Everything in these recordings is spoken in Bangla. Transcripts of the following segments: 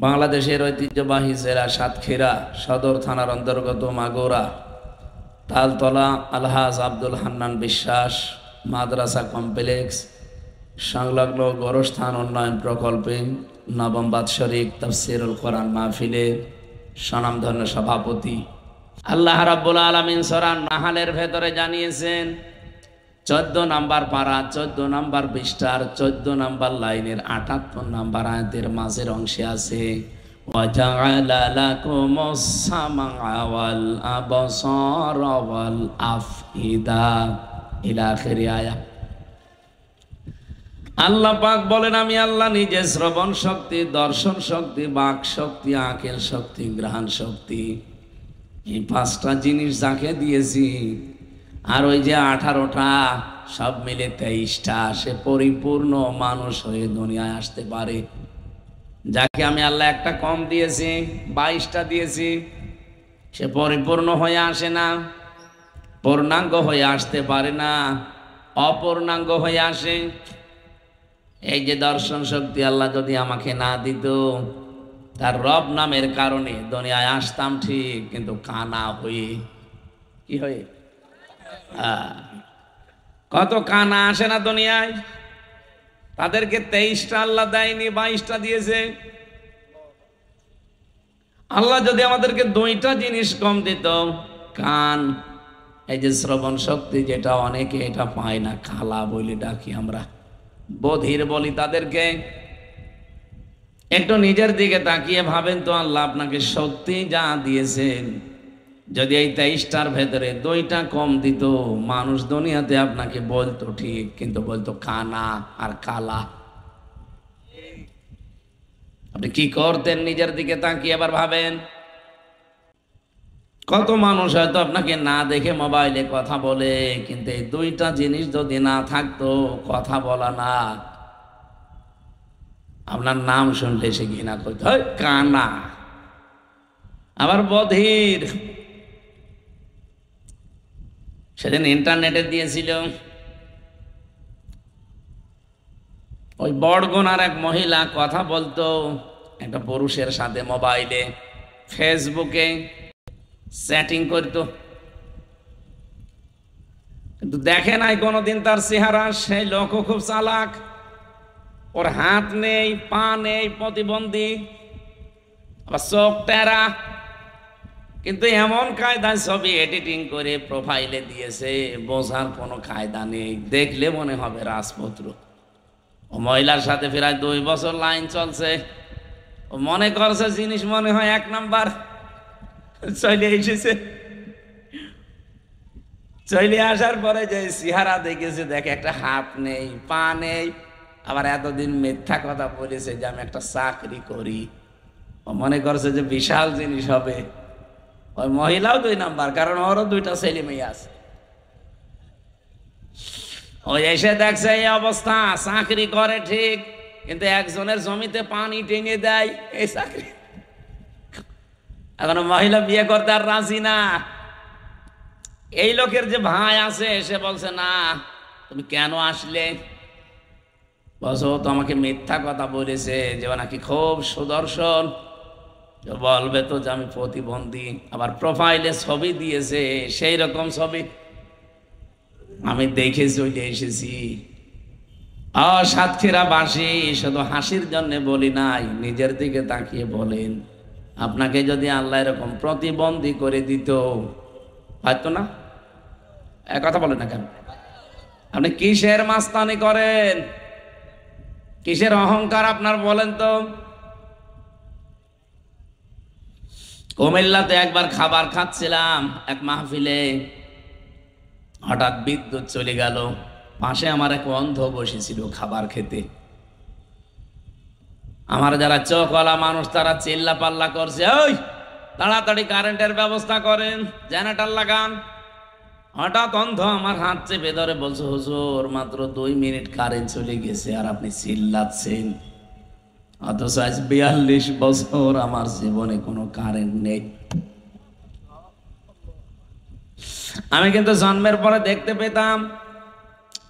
বাংলাদেশের ঐতিহ্যবাহী জেলা সাতক্ষীরা সদর থানার অন্তর্গত মাগুরা তালতলা আলহাজ আব্দুল হান্নান বিশ্বাস মাদ্রাসা কমপ্লেক্স সংলগ্ন গোরস্থান উন্নয়ন প্রকল্পে নবম বাৎসরিক তাফসিরুল কোরআন মাহফিলের স্বনামধন্য সভাপতি আল্লাহ রাব্বুল আলামিন সূরা নাহলের ভেতরে জানিয়েছেন 14 নম্বর পারা 14 নম্বর পৃষ্ঠার 14 নম্বর লাইনের 78 নম্বর আয়াতের মাঝের অংশে আছে ওয়াজআলা লাকুমুস সামআ ওয়াল আবসারা ওয়াল আফইদা ইলা আখির আয়াত। আল্লাহ পাক বলেন, আমি আল্লাহ নিজে শ্রবণ শক্তি, দর্শন শক্তি, বাক শক্তি, আকেল শক্তি, গ্রহণ শক্তি, এই 5টা জিনিস যাকে দিয়েছি, আর ওই যে 18টা সব মিলে 23টা, সে পরিপূর্ণ মানুষ হয়ে দুনিয়ায় আসতে পারে। যাকে আমি আল্লাহ একটা কম দিয়েছি, 22টা দিয়েছি, সে পরিপূর্ণ হয়ে আসে না, পূর্ণাঙ্গ হয়ে আসতে পারে না, অপূর্ণাঙ্গ হয়ে আসে। এই যে দর্শন শক্তি আল্লাহ যদি আমাকে না দিত, তার রব নামের কারণে দুনিয়ায় আসতাম ঠিক, কিন্তু কানা হয়ে। কি হয়ে? কত কানা আসে না দুনিয়ায়, তাদেরকে 23টা আল্লাহ দেয়নি, 22টা দিয়েছে। আল্লাহ যদি আমাদেরকে 2টা জিনিস কম দিত, কান, এই যে শ্রবণ শক্তি, যেটা অনেকে এটা পায় না, খালা বলে ডাকি আমরা, বধির বলি তাদেরকে। একটু নিজের দিকে তাকিয়ে ভাবেন তো, আল্লাহ আপনাকে সত্যি যা দিয়েছেন, যদি এই 23টার ভেতরে 2টা কম দিত, মানুষ দুনিয়াতে আপনাকে বলতো ঠিক, কিন্তু বলতো কানা আর কালা। আপনি কি করতেন? নিজের দিকে তাকিয়ে এবার ভাবেন। কত মানুষ হয়তো আপনাকে না দেখে মোবাইলে কথা বলে, কিন্তু এই 2টা জিনিস যদি না থাকতো, কথা বলা না, আপনার নাম শুনলে সে ঘৃণা করতে হয়, কানা। আবার বধির, সেদিন ইন্টারনেটে দিয়েছিল, ওই বড়গুনার এক মহিলা কথা বলতো একটা পুরুষের সাথে মোবাইলে, ফেসবুকে চ্যাটিং করতো, কিন্তু দেখে নাই কোনোদিন তার চেহারা। সেই লোকও খুব চালাক, ওর হাত নেই, পা নেই, প্রতিবন্ধী, আবার চোখ টেরা, কিন্তু এমন কায়দায় ছবি এডিটিং করে প্রোফাইলে দিয়েছে, বোঝার কোনো কায়দা নেই, দেখলে মনে হবে রাজপুত্র। ও মহিলার সাথে প্রায় 2 বছর লাইন চলছে। ও মনে করছে জিনিস মনে হয় 1 নাম্বার, চলে এসেছে। চলে আসার পরে যে চেহারা দেখেছে, দেখে একটা হাত নেই, পা নেই, আবার এতদিন মিথ্যা কথা বলেছে যে আমি একটা চাকরি করি। ও মনে করছে যে বিশাল জিনিস হবে। ওই মহিলাও 2 নাম্বার, কারণ ওরও 2টা ছেলে মেয়ে আছে। ওই এসে দেখছে এই অবস্থা, চাকরি করে ঠিক, কিন্তু একজনের জমিতে পানি টেনে দেয়, এই চাকরি। এখন মহিলা বিয়ে করতে আর রাজি না। এই লোকের যে ভাই আছে, সে বলছে, না তুমি কেন আসলে? বলছো তো আমাকে মিথ্যা কথা বলেছে যে নাকি খুব সুদর্শন, বলবে তো যে আমি প্রতিবন্ধী, আবার প্রোফাইলে ছবি দিয়েছে সেই রকম ছবি, আমি দেখে চলে এসেছি। সাতক্ষীরাবাসী, শুধু হাসির জন্য বলি নাই, নিজের দিকে তাকিয়ে বলেন, আপনাকে যদি আল্লাহ এরকম প্রতিবন্ধী করে দিত, হয়তো না। কথা বলেন না কেন? আপনি কিসের মাস্তানি করেন? কিসের অহংকার আপনার বলেন তো? কুমিল্লাতে একবার খাবার খাচ্ছিলাম এক মাহফিলে, হঠাৎ বিদ্যুৎ চলে গেল। পাশে আমার এক অন্ধ বসেছিল খাবার খেতে। আমার যারা চোখওয়ালা মানুষ, তারা চিল্লা পাল্লা করছে, ওই তাড়াতাড়ি কারেন্টের ব্যবস্থা করেন, জেনারেটর লাগান। হঠাৎ অন্ধ আমার হাত চেপে ধরে বলছে, হুজুর মাত্র 2 মিনিট কারেন্ট চলে গেছে, আর আপনি চিল্লাচ্ছেন। অথচ আজ 42 বছর আমার জীবনে কোনো কারেন্ট নেই। আমি কিন্তু জন্মের পরে দেখতে পেতাম,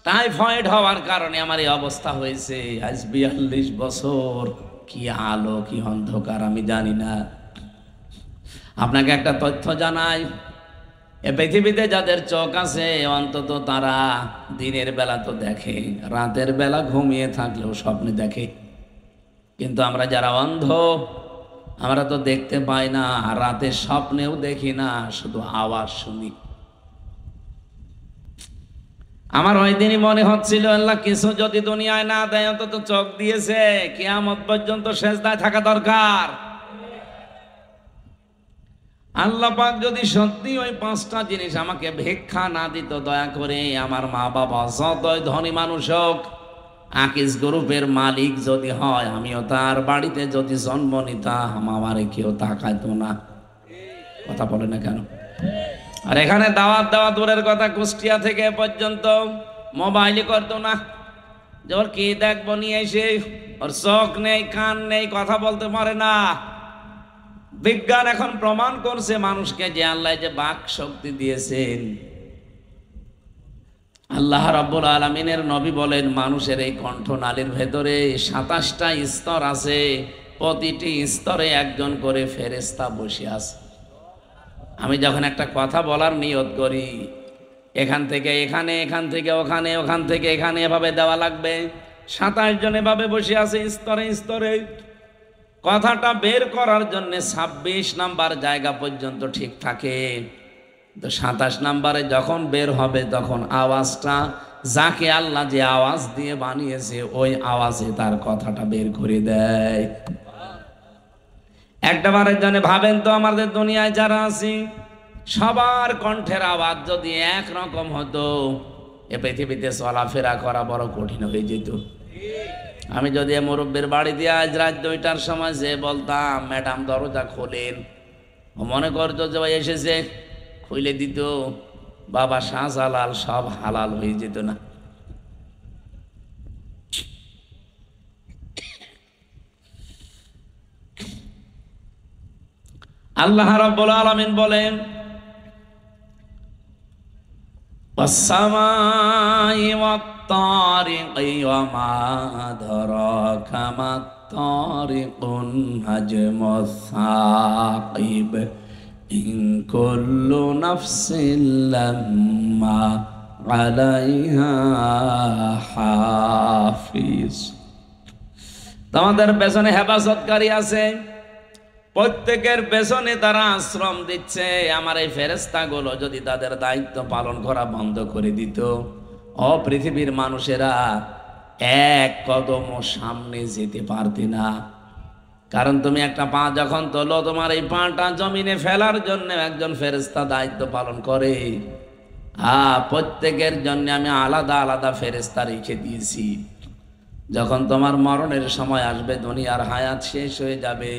টাইফয়েড হওয়ার কারণে আমার এই অবস্থা হয়েছে। আজ 42 বছর কি আলো কি অন্ধকার আমি জানি না। আপনাকে একটা তথ্য জানাই, এ পৃথিবীতে যাদের চোখ আছে অন্তত তারা দিনের বেলা তো দেখে, রাতের বেলা ঘুমিয়ে থাকলেও স্বপ্নে দেখে। কিন্তু আমরা যারা অন্ধ, আমরা তো দেখতে পাই না, রাতের স্বপ্নেও দেখি না, শুধু আওয়াজ শুনি। আমার ওই দিনই মনে হচ্ছিল, আল্লাহ কিছু যদি দুনিয়ায় না দেয় অন্তত চোখ দিয়েছে, কিয়ামত পর্যন্ত সেজদায় থাকা দরকার। আল্লাহ পাক যদি সত্যি ওই 5টা জিনিস আমাকে ভিক্ষা না দিত, দয়া করে আমার মা বাবা যতই ধনী মানুষ হোক, আকিস গ্রুপের মালিক যদি হয়, আমিও তার বাড়িতে যদি জন্ম নিতাম, আমারে কেউ তাকাইতো না। কথা বলে না কেন? আর এখানে দাওয়াত দেওয়া দূরের কথা, কুষ্টিয়া থেকে পর্যন্ত মোবাইলই করতো না। যে ওর কি দেখবো নিয়ে এসে, ওর চোখ নেই কান নেই, কথা বলতে পারে না। বিজ্ঞান এখন প্রমাণ করছে মানুষকে যে আল্লাহ যে বাক শক্তি দিয়েছেন। আল্লাহ রাব্বুল আলামিনের নবী বলেন, মানুষের এই কণ্ঠনালীর ভেতরে 27টা স্তর আছে, প্রতিটি স্তরে একজন করে ফেরেশতা বসে আছে। আমি যখন একটা কথা বলার নিয়ত করি, এখান থেকে এখানে, এখান থেকে ওখানে, ওখান থেকে এখানে, এভাবে দেওয়া লাগবে। 27 জন এভাবে বসে আছে স্তরে স্তরে। কথাটা বের করার জন্য 26 নাম্বার জায়গা পর্যন্ত ঠিক থাকে, তো 27 নাম্বারে যখন বের হবে তখন আওয়াজটা যাকে আল্লাহ যে আওয়াজ দিয়ে বানিয়েছে ওই আওয়াজে তার কথাটা বের করে দেয়। একবারের জন্য ভাবেন তো, আমাদের দুনিয়ায় যারা আছি সবার কণ্ঠের আওয়াজ যদি একরকম হতো, এ পৃথিবীতে চলাফেরা করা বড় কঠিন হয়ে যেত। আমি যদি মুরব্বীর বাড়ি দিয়ে আজ রাত 2টার সময় যে বলতাম, ম্যাডাম দরজা খোলেন, ও মনে করতো যে ভাই এসেছে, খুলে দিত, বাবা শাহজালাল সব হালাল হয়ে যেত না। আল্লাহ রাব্বুল আলামিন বলেন, ওয়াস-সামাই ওয়াত-তারিকি ওয়া মা আদরাকা মাত-তারিকুন নাজমুস সাকিব ইন কুল্লু নাফসিন লাম্মা আলাইহা হাফিজ। তোমাদের পেছনে হেফাজতকারী আছে, প্রত্যেকের পেছনে তারা আশ্রম দিচ্ছে। আমার এই ফেরেশতাগুলো যদি তাদের দায়িত্ব পালন করা বন্ধ করে দিত, পৃথিবীর মানুষেরা এক কদম সামনে যেতে পারতে না। কারণ তুমি একটা পা যখন তোলো, তোমার এই পাটা জমিনে ফেলার জন্য একজন ফেরেশতা দায়িত্ব পালন করে। প্রত্যেকের জন্য আমি আলাদা আলাদা ফেরেশতা রেখে দিয়েছি। যখন তোমার মরণের সময় আসবে, দুনিয়ার হায়াত শেষ হয়ে যাবে,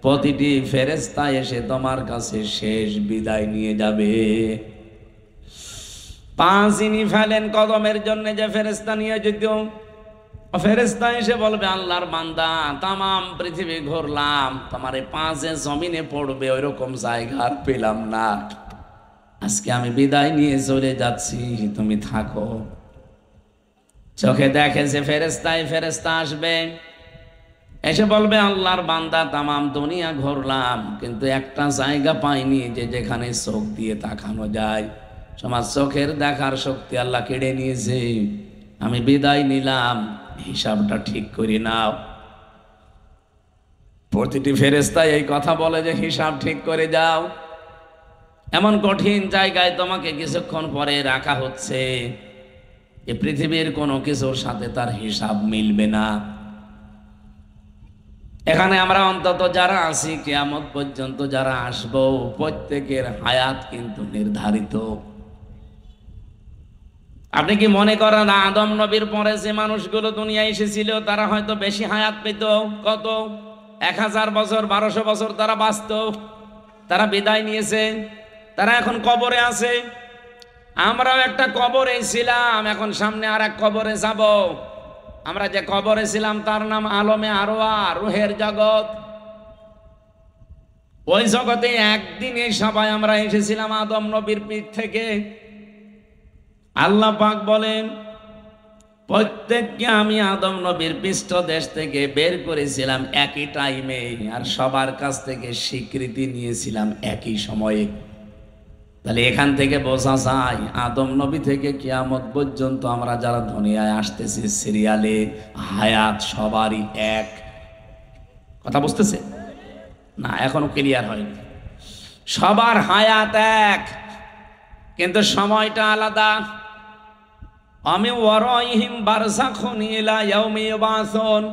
প্রতিটি ফেরেশতা এসে তোমার কাছে শেষ বিদায় নিয়ে যাবে। পা যিনি ফেলেন কদমের জন্য যে ফেরেশতা নিয়ে যেত, ফেরেশতা এসে বলবে, আল্লাহর বান্দা তামাম পৃথিবী ঘুরলাম, তোমার এই পা যে জমিনে পড়বে ওইরকম জায়গা আর পেলাম না, আজকে আমি বিদায় নিয়ে চলে যাচ্ছি, তুমি থাকো। চোখে দেখে যে ফেরেশতা আসবে, এসে বলবে, আল্লাহর বান্দা তামাম দুনিয়া ঘুরলাম, কিন্তু একটা জায়গা পাইনি যে যেখানে চোখ দিয়ে তাকানো যায়। তোমার চোখের দেখার শক্তি আল্লাহ কেড়ে নিয়েছে, আমি বিদায় নিলাম, হিসাবটা ঠিক করে নাও। প্রতিটি ফেরেশতা এই কথা বলে যে হিসাব ঠিক করে যাও। এমন কঠিন জায়গায় তোমাকে কিছুক্ষণ পরে রাখা হচ্ছে, এই পৃথিবীর কোনো কিছুর সাথে তার হিসাব মিলবে না। এখানে আমরা অন্তত যারা আছি, কিয়ামত পর্যন্ত যারা আসবো, প্রত্যেকের হায়াত কিন্তু নির্ধারিত। আপনি কি মনে করেন আদম নবীর পরে যে মানুষগুলো দুনিয়ায় এসেছিল তারা হয়তো বেশি হায়াত পেত? কত 1000 বছর 1200 বছর তারা বাঁচত, তারা বিদায় নিয়েছে, তারা এখন কবরে আছে। আমরাও একটা কবরে ছিলাম, এখন সামনে আর এক কবরে যাব। আমরা যে কবরে ছিলাম তার নাম আলমে আরওয়া, রুহের জগৎ। ওই জগতে একদিনে সবাই আমরা এসেছিলাম আদম নবীর পিঠ থেকে। আল্লাহ পাক বলেন, প্রত্যেককে আমি আদম নবীর পৃষ্ঠদেশ থেকে বের করেছিলাম একই টাইমে, আর সবার কাছ থেকে স্বীকৃতি নিয়েছিলাম একই সময়ে। তাহলে এখান থেকে বোঝা যায় আদম নবী থেকে কিয়ামত পর্যন্ত আমরা যারা দুনিয়ায় আসতেছি সিরিয়ালে হায়াত সবারই এক। কথা বুঝতেছে না? এখনো ক্লিয়ার হয়নি। সবার হায়াত এক, কিন্তু সময়টা আলাদা। আমি ওয়ারাইহিম বারযাখুন ইলা ইয়াউমি ইউবাসুন,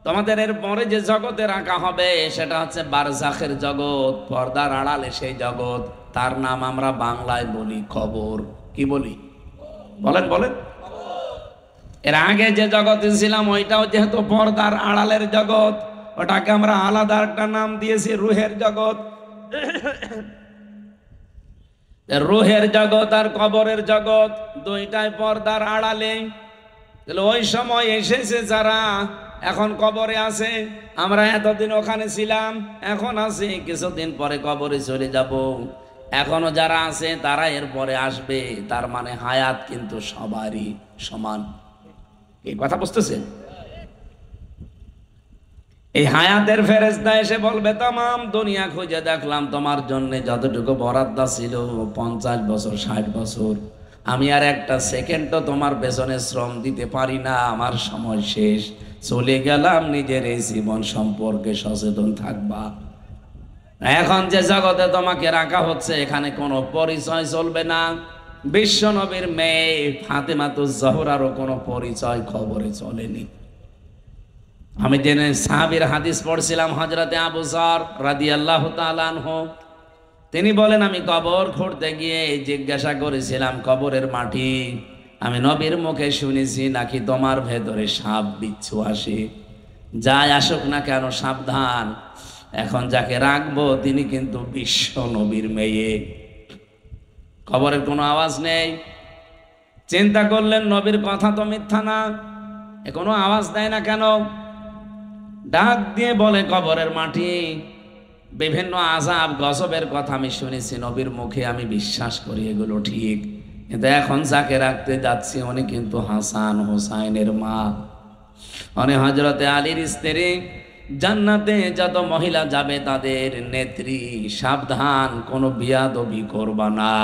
তোমাদের এর পরে যে জগতে রাখা হবে সেটা হচ্ছে বারজাখের জগৎ, পর্দার আড়ালে সেই জগৎ। তার নাম আমরা বাংলায় বলি কবর। কি বলি? বলেন বলেন। এর আগে যে জগতে ছিলাম ওইটাও যেহেতু পর্দার আড়ালের জগৎ, ওটাকে আমরা আলাদা একটা নাম দিয়েছি রুহের জগৎ। রুহের জগৎ আর কবরের জগৎ দুইটাই পর্দার আড়ালে। ওই সময় এসেছে যারা এখন কবরে আছে, আমরা এতদিন ওখানে ছিলাম, এখন আছি, কিছুদিন পরে কবরে চলে যাব। এখনো যারা আছে তারা এরপরে আসবে। তার মানে হায়াত কিন্তু সবারই সমান। এই কথা বুঝতেছেন? এই হায়াতের ফেরেশতা এসে বলবে, তামাম দুনিয়া খুঁজে দেখলাম, তোমার জন্য যতটুকু বরাদ্দ ছিল 50 বছর 60 বছর, আমি আর একটা সেকেন্ডও তোমার পেছনে শ্রম দিতে পারি না, আমার সময় শেষ, চলে গেলাম। নিজের এই জীবন সম্পর্কে সচেতন থাকবা। এখন যে জগতে তোমাকে রাখা হচ্ছে এখানে কোনো পরিচয় চলবে না। বিশ্ব নবীর মেয়ে ফাতেমাতুজ জহরারও কোনো পরিচয় খবরে চলেনি। আমি জেনে সাহাবীর হাদিস পড়ছিলাম, হযরতে আবু যর রাদিয়াল্লাহু তাআলা আনহু, তিনি বলেন আমি কবর খুঁড়তে গিয়ে জিজ্ঞাসা করেছিলাম, কবরের মাটি আমি নবীর মুখে শুনেছি নাকি তোমার ভেতরে সাপ বিচ্ছু আসে? যাই আসুক না কেন সাবধান, এখন যাকে রাখবো তিনি কিন্তু বিশ্ব নবীর মেয়ে। কবরের কোনো আওয়াজ নেই। চিন্তা করলেন নবীর কথা তো মিথ্যা না, এ কোনো আওয়াজ দেয় না কেন? ডাক দিয়ে বলে, কবরের মাটি বিভিন্ন আযাব গজবের কথা আমি শুনেছি নবীর মুখে, আমি বিশ্বাস করি এগুলো ঠিক, কিন্তু এখন যাকে রাখতে যাচ্ছি উনি কিন্তু হাসান হোসাইনের মা, উনি হযরতে আলীর স্ত্রী। জান্নাতে যত মহিলা যাবে তাদের নেত্রী, সাবধান কোনো বিয়াদবি করবা না।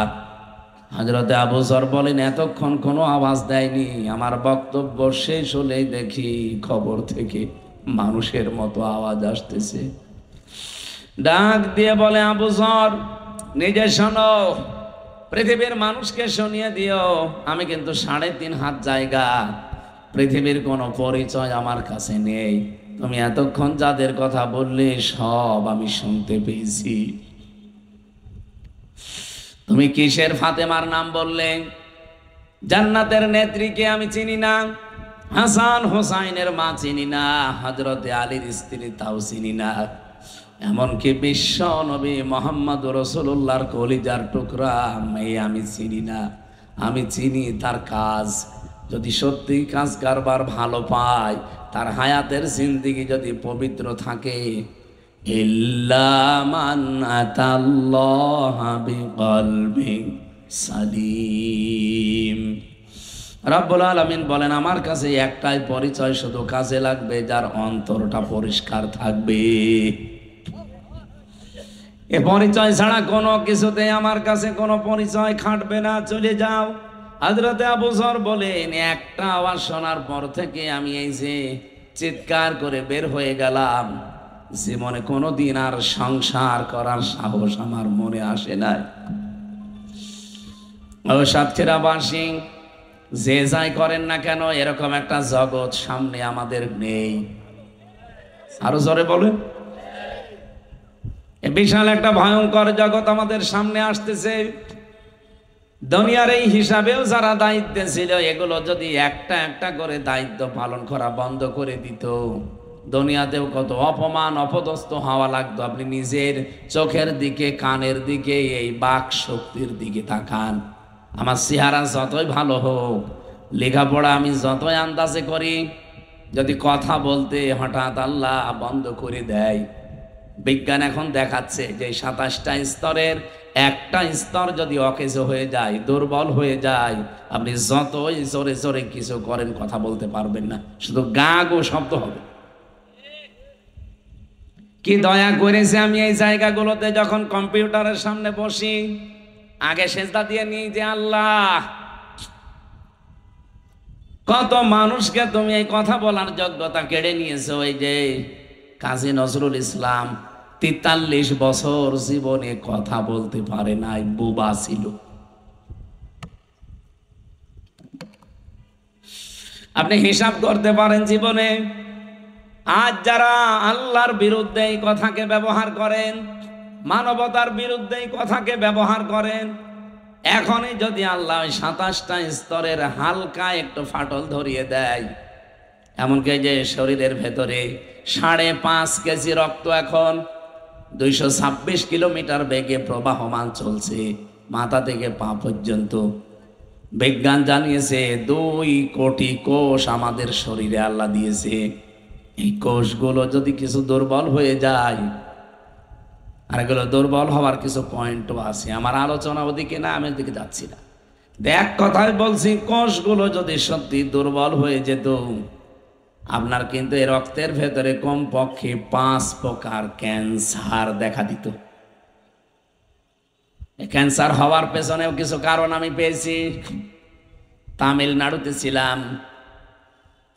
হযরতে আবু যর বলেন, এতক্ষণ কোনো আওয়াজ দেয়নি, আমার বক্তব্য শেষ হলেই দেখি খবর থেকে মানুষের মতো আওয়াজ আসতেছে। ডাক দিয়ে বলে, আবু যর নিজে শোনো, পৃথিবীর মানুষকে শুনিয়ে দিও, আমি কিন্তু 3.5 হাত জায়গা, পৃথিবীর কোনো পরিচয় আমার কাছে নেই। তুমি এতক্ষণ যাদের কথা বললে সব আমি শুনতে পেয়েছি। তুমি কিসের ফাতেমার নাম বললে? জান্নাতের নেত্রীকে আমি চিনি না, হাসান হোসাইনের মা চিনি না, হযরতে আলীর স্ত্রী তাও চিনি না, এমনকি বিশ্ব নবী মুহাম্মদ রাসূলুল্লাহর কলিজার টুকরা মেয়ে আমি চিনি না। আমি চিনি তার কাজ, যদি সত্যি কাজ কারবার ভালো পায়, তার হায়াতের জিন্দেগি যদি পবিত্র থাকে, ইল্লা মান আতাল্লাহা বিকলবিন সালিম। রব্বুল আলামিন বলেন, আমার কাছে একটাই পরিচয় শুধু কাজে লাগবে, যার অন্তরটা পরিষ্কার থাকবে। এ পরিচয় ছাড়া কোনো কিছুতে আমার কাছে কোনো পরিচয় খাটবে না, চলে যাও। হযরতে আবু যর বলেন, একটা আওয়াজ শোনার পর থেকে আমি এই যে চিৎকার করে বের হয়ে গেলাম, জীবনে কোনোদিন আর সংসার করার সাহস আমার মনে আসে নাই। ও সাতক্ষীরাবাসী, যে যাই করেন না কেন, এরকম একটা জগৎ সামনে আমাদের নেই। আরো জোরে বলেন। বিশাল একটা ভয়ঙ্কর জগৎ আমাদের সামনে আসতেছে। দুনিয়ার এই হিসাবেও যারা দায়িত্বে ছিল, এগুলো যদি একটা একটা করে দায়িত্ব পালন করা বন্ধ করে দিত, দুনিয়াতেও কত অপমান অপদস্থ হওয়া লাগতো। আপনি নিজের চোখের দিকে, কানের দিকে, এই বাক শক্তির দিকে তাকান। আমার চেহারা যতই ভালো হোক, লেখাপড়া আমি যতই আন্দাজে করি, যদি কথা বলতে হঠাৎ আল্লাহ বন্ধ করে দেয়, বিজ্ঞান এখন দেখাচ্ছে যে 27টা স্তরের একটা স্তর যদি অকেজ হয়ে যায়, দুর্বল হয়ে যায়, আপনি যতই জোরে জোরে কিছু করেন কথা বলতে পারবেন না, শুধু গা গো শব্দ হবে। কি দয়া করেছে আমি এই জায়গাগুলোতে যখন কম্পিউটারের সামনে বসি আগে সেজদা দিয়ে নিই যে আল্লাহ, কত মানুষকে তুমি এই কথা বলার যোগ্যতা কেড়ে নিয়েছো। এই যে কাজী নজরুল ইসলাম 43 বছর জীবনে কথা বলতে পারে নাই, বোবা ছিল। আপনি হিসাব করতে পারেন জীবনে আজ যারা আল্লাহর বিরুদ্ধে এই কথাকে ব্যবহার করেন, মানবতার বিরুদ্ধে এই কথাকে ব্যবহার করেন, এখনই যদি আল্লাহ 27টা স্তরের হালকা একটু ফাটল ধরিয়ে দেয়, এমনকি যে শরীরের ভেতরে 5.5 কেজি রক্ত এখন 226 কিলোমিটার বেগে প্রবাহমান চলছে মাথা থেকে পা পর্যন্ত। বিজ্ঞান জানিয়েছে 2 কোটি কোষ আমাদের শরীরে আল্লাহ দিয়েছে। এই কোষগুলো যদি কিছু দুর্বল হয়ে যায়, আর এগুলো দুর্বল হওয়ার কিছু পয়েন্টও আছে, আমার আলোচনা ওদিকে না, আমি ওদিকে যাচ্ছি না। দেখ কথাই বলছি, কোষগুলো যদি সত্যি দুর্বল হয়ে যেত, আপনার কিন্তু এই রক্তের ভেতরে কমপক্ষে 5 প্রকার ক্যান্সার দেখা দিত। ক্যান্সার হওয়ার পেছনেও কিছু কারণ আমি পেয়েছি। তামিলনাড়ুতে ছিলাম,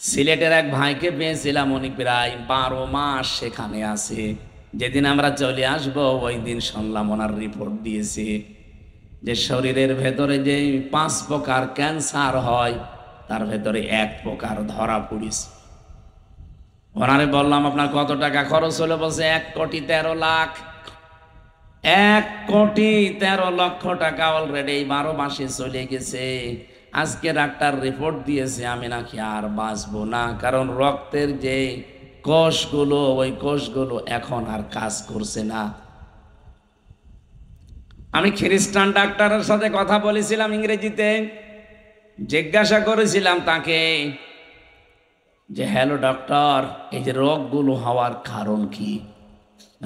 সিলেটের এক ভাইকে পেয়েছিলাম, উনি প্রায় 12 মাস সেখানে আছে। যেদিন আমরা চলে আসবো ওই দিন শুনলাম ওনার রিপোর্ট দিয়েছে যে শরীরের ভেতরে যে 5 প্রকার ক্যান্সার হয় তার ভেতরে 1 প্রকার ধরা পড়েছে। ওনারে বললাম আপনার কত টাকা খরচ হলো? বলছে 1,13,00,000। 1,13,00,000 টাকা অলরেডি 12 মাসে চলে গেছে। আজকে ডাক্তার রিপোর্ট দিয়েছে আমি নাকি আর বাঁচবো না, কারণ রক্তের যে কোষগুলো, ওই কোষগুলো এখন আর কাজ করছে না। আমি খ্রিস্টান ডাক্তারের সাথে কথা বলেছিলাম ইংরেজিতে, জিজ্ঞাসা করেছিলাম তাকে যে হ্যালো ডক্টর, এই যে রোগগুলো হওয়ার কারণ কি?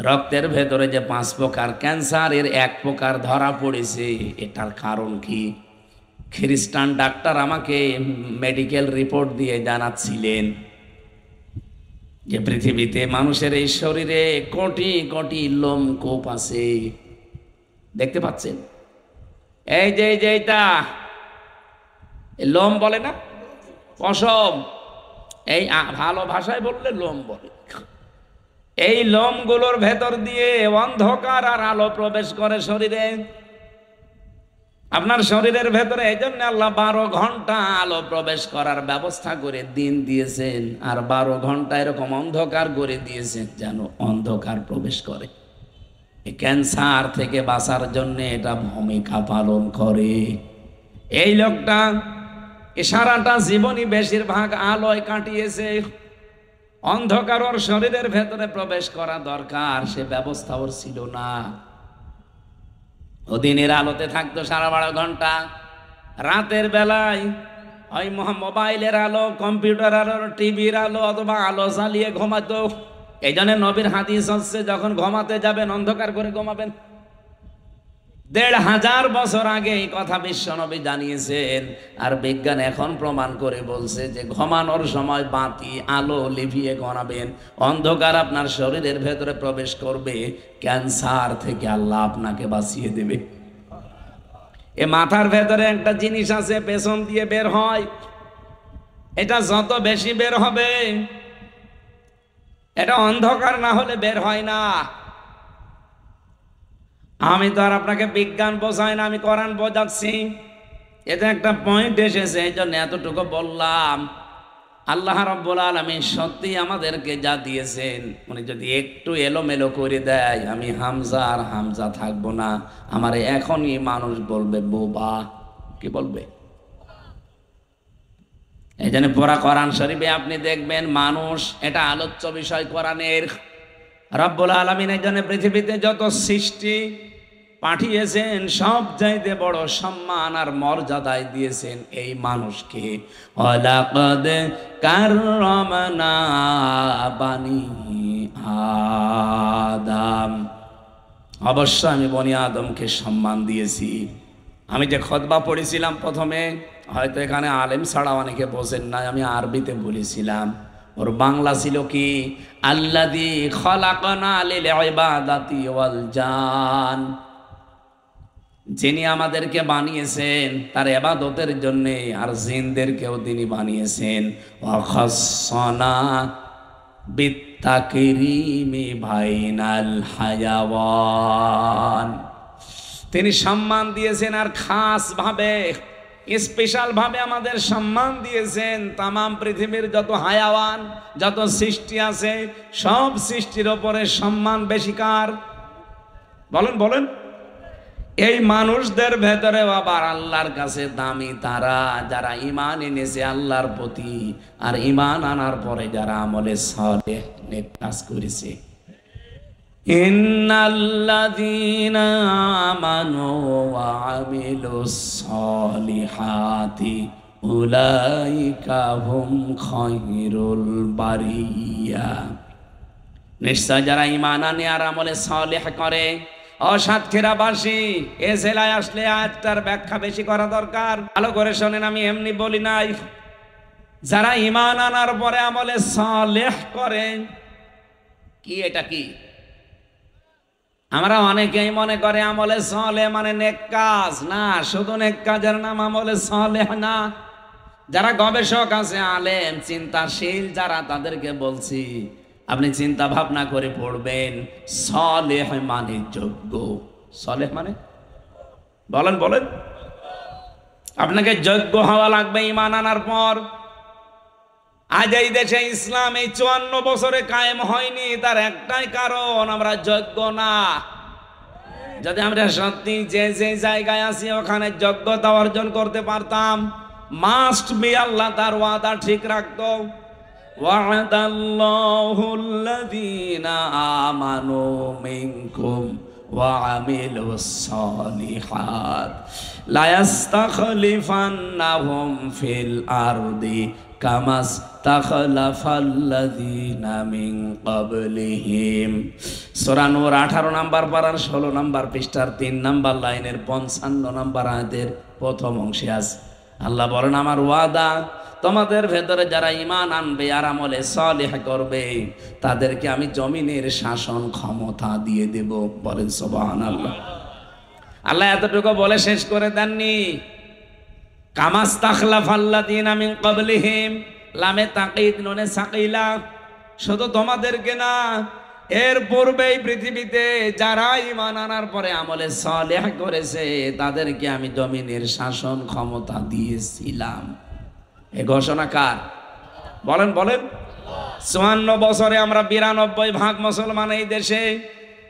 রক্তের ভেতরে যে 5 প্রকার ক্যান্সার, এর 1 প্রকার ধরা পড়েছে, এটার কারণ কি? খ্রিস্টান ডাক্তার আমাকে মেডিকেল রিপোর্ট দিয়ে জানাচ্ছিলেন যে পৃথিবীতে মানুষের এই শরীরে কোটি কোটি লোমকূপ আছে। দেখতে পাচ্ছেন? এই যে এইটা লোম বলে না, পশম, এই ভালো ভাষায় বললে লোম বলে। এই লোমগুলোর ভেতর দিয়ে অন্ধকার আর আলো প্রবেশ করে শরীরে। আপনার শরীরের ভেতরে এই জন্য আল্লাহ 12 ঘন্টা আলো প্রবেশ করার ব্যবস্থা করে দিন দিয়েছেন, আর 12 ঘন্টা এরকম অন্ধকার করে দিয়েছেন যেন অন্ধকার প্রবেশ করে। এই ক্যান্সার থেকে বাঁচার জন্য এটা ভূমিকা পালন করে। এই লোকটা সারাটা জীবনই বেশিরভাগ আলোয় কাটিয়েছে। অন্ধকার ওর শরীরের ভেতরে প্রবেশ করা দরকার, সে ব্যবস্থা ওর ছিল না। ও দিনের আলোতে থাকতো 12.5 ঘন্টা, রাতের বেলায় ওই মোবাইলের আলো, কম্পিউটার আলো, টিভির আলো অথবা আলো জ্বালিয়ে ঘুমাতো। এই জন্য নবীর হাদিস হচ্ছে যখন ঘুমাতে যাবেন অন্ধকার করে ঘুমাবেন। 1500 বছর আগে এই কথা বিশ্বনবী জানিয়েছেন। আর বিজ্ঞান এখন প্রমাণ করে বলছে যে ঘুমানোর সময় বাতি আলো লিভিয়ে ঘুমাবেন, অন্ধকার আপনার শরীরের ভেতরে প্রবেশ করবে, ক্যান্সার থেকে আল্লাহ আপনাকে বাঁচিয়ে দেবে। এ মাথার ভেতরে একটা জিনিস আছে, পেছন দিয়ে বের হয়, এটা যত বেশি বের হবে, এটা অন্ধকার না হলে বের হয় না। আমি তো আর আপনাকে বিজ্ঞান বোঝাই না, আমি কোরআন বোঝাচ্ছি। এতে একটা পয়েন্ট এসেছে, এই জন্য এতটুকু বললাম। আল্লাহ রাব্বুল আলামিন সত্যি আমাদেরকে যা দিয়েছেন, উনি যদি একটু এলোমেলো করে দেয়, আমি হামজা আর হামজা থাকবো না। আমার এখনই মানুষ বলবে বোবা। কি বলবে? এই জন্য পুরা কোরআন শরীফে আপনি দেখবেন মানুষ এটা আলোচ্য বিষয় কোরআনের। রব্বুল আলামিন এই জন্য পৃথিবীতে যত সৃষ্টি পাঠিয়েছেন সব চাইতে বড় সম্মান আর মর্যাদায় দিয়েছেন এই মানুষকে। ওয়ালাকাদ কাররামনা বানি আদম। অবশ্য আমি বনি আদমকে সম্মান দিয়েছি। আমি যে খুতবা পড়েছিলাম প্রথমে, হয়তো এখানে আলেম ছাড়া অনেকে বোঝেন নাই, আমি আরবিতে বলেছিলাম। ওর বাংলা ছিল কি, আল্লাযী খলাকানা লিল ইবাদাতি ওয়াল জান, যিনি আমাদেরকে বানিয়েছেন তার ইবাদতের জন্য, আর জিনদেরকেও তিনি বানিয়েছেন। ওয়া খাসসানা বিত্তাকরিমি বাইনাল হায়াওয়ান, তিনি সম্মান দিয়েছেন আর খাস ভাবে, স্পেশাল ভাবে আমাদের সম্মান দিয়েছেন। তামাম পৃথিবীর যত হায়াওয়ান, যত সৃষ্টি আছে, সব সৃষ্টির ওপরে সম্মান বেশি কার? বলেন বলেন। এই মানুষদের ভেতরে আবার আল্লাহর কাছে দামি তারা, যারা ঈমান এনেছে আল্লাহর প্রতি, আর ঈমান আনার পরে যারা আমলে সালেহ নেক কাজ করেছে। ইন্নাল্লাযীনা আমানু ওয়া আমিলুস সালিহাতি উলাইকা হুম খায়রুল বারিয়া, নিশ্চয় যারা ঈমান আনে আর আমলে সালেহ করে। ও সাতক্ষীরাবাসী, এ জেলায় আসলে আয়াতটার ব্যাখ্যা বেশি করা দরকার, ভালো করে শোনেন, আমি এমনি বলি নাই। যারা ঈমান আনার পরে আমলে সালেহ করে, কি এটা কি? আমরা অনেকেই মনে করে আমলে সালেহ মানে নেক কাজ, না, শুধু নেক কাজের নাম আমলে সালেহ না। যারা গবেষক আছে, আলেম চিন্তাশীল যারা, তাদেরকে বলছি আপনি চিন্তা ভাবনা করে পড়বেন, সালেহ মানে যোগ্য। সালেহ মানে বলেন বলেন। আপনাকে যোগ্য হওয়া লাগবে ঈমান আনার পর। আজ এই দেশে ইসলাম এই 54 বছরে কায়েম হয়নি, তার একটাই কারণ, আমরা যোগ্য না। যদি আমরা সত্যি যে যে জায়গায় আছি ওখানে যোগ্যতা অর্জন করতে পারতাম, মাস্ট বি আল্লাহ তার ওয়াদা ঠিক রাখতো। ওয়া'দাল্লাহুল্লাযীনা আমানু মিনকুম ওয়া আমিলুস সালিহাত লা ইস্তাখলিফান্নাহুম ফিল আরদি কামাস্তাখলাফাল্লাযীনা মিন ক্বাবলিহিম। সূরা নূর 18 নম্বর পারার 16 নম্বর পৃষ্ঠার 3 নম্বর লাইনের 55 নম্বর আয়াতের প্রথম অংশে আছে আল্লাহ বলেন, আমার ওয়াদা তোমাদের ভেতরে যারা ঈমান আনবে আর আমলে সালেহ করবে, তাদেরকে আমি জমিনের শাসন ক্ষমতা দিয়ে দেব। বলেন সুবহানাল্লাহ। আল্লাহ এতটুকু বলে শেষ করে দেননি। কামাস্তাখলাফাল্লাযীনা মিন ক্বাবলিহিম, লামে তাকিদ নুনে সাকিলা, শুধু তোমাদেরকে না, এর পূর্বেই পৃথিবীতে যারা ঈমান আনার পরে আমলে সালেহ করেছে তাদেরকে আমি জমিনের শাসন ক্ষমতা দিয়েছিলাম। এ ঘোষণা কার? বলেন বলেন। 54 বছরে আমরা 92% মুসলমান এই দেশে,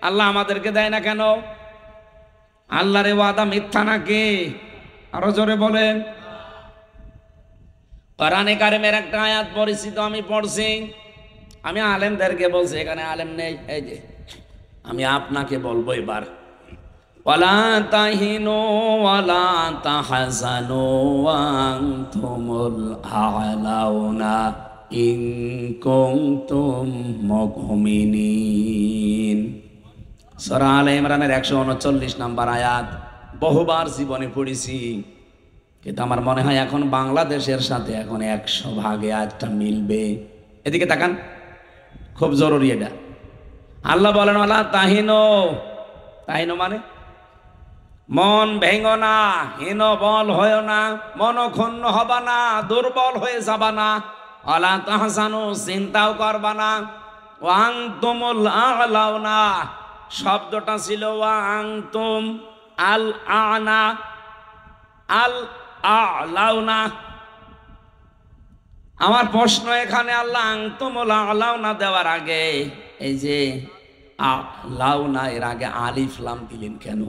আল্লাহ আমাদেরকে দেয় না কেন? আল্লাহর ওয়াদা মিথ্যা নাকি? আরো জোরে বলেন। কোরআনে কারিমের একটা আয়াত পরিচিত, আমি পড়ছি, আমি আলেমদেরকে বলছি, এখানে আলেম নেই, এই যে আমি আপনাকে বলবো এবার, ওয়ালা তাহিনু ওয়ালা তাহজানু ওয়া আনতুমুল আ'লাউনা ইন কুনতুম মুমিনিন। সূরা আলে ইমরানের 139 নম্বর আয়াত, বহুবার জীবনে পড়েছি, কিন্তু আমার মনে হয় এখন বাংলাদেশের সাথে এখন 100 ভাগে আয়াতটা মিলবে। এদিকে তাকান, খুব জরুরি এটা। আল্লাহ বলেন, ওয়ালা তাহিনু, তাহিনু মানে মন ভেঙো না, হীন বল হয়েও না, মনক্ষুণ্ণ হবা না, দুর্বল হয়ে যাবা না। ওয়ালা তাহজানু, চিন্তাও করবা না। ওয়া আনতুমুল আ'লাউনা, শব্দটা ছিল ওয়া আনতুম আল আ'না, আল আ'লাউনা। আমার প্রশ্ন এখানে, আল্লাহ আনতুমুল আ'লাউনা দেওয়ার আগে এই যে আ'লাউনা এর আগে আলিফ লাম দিলেন কেন?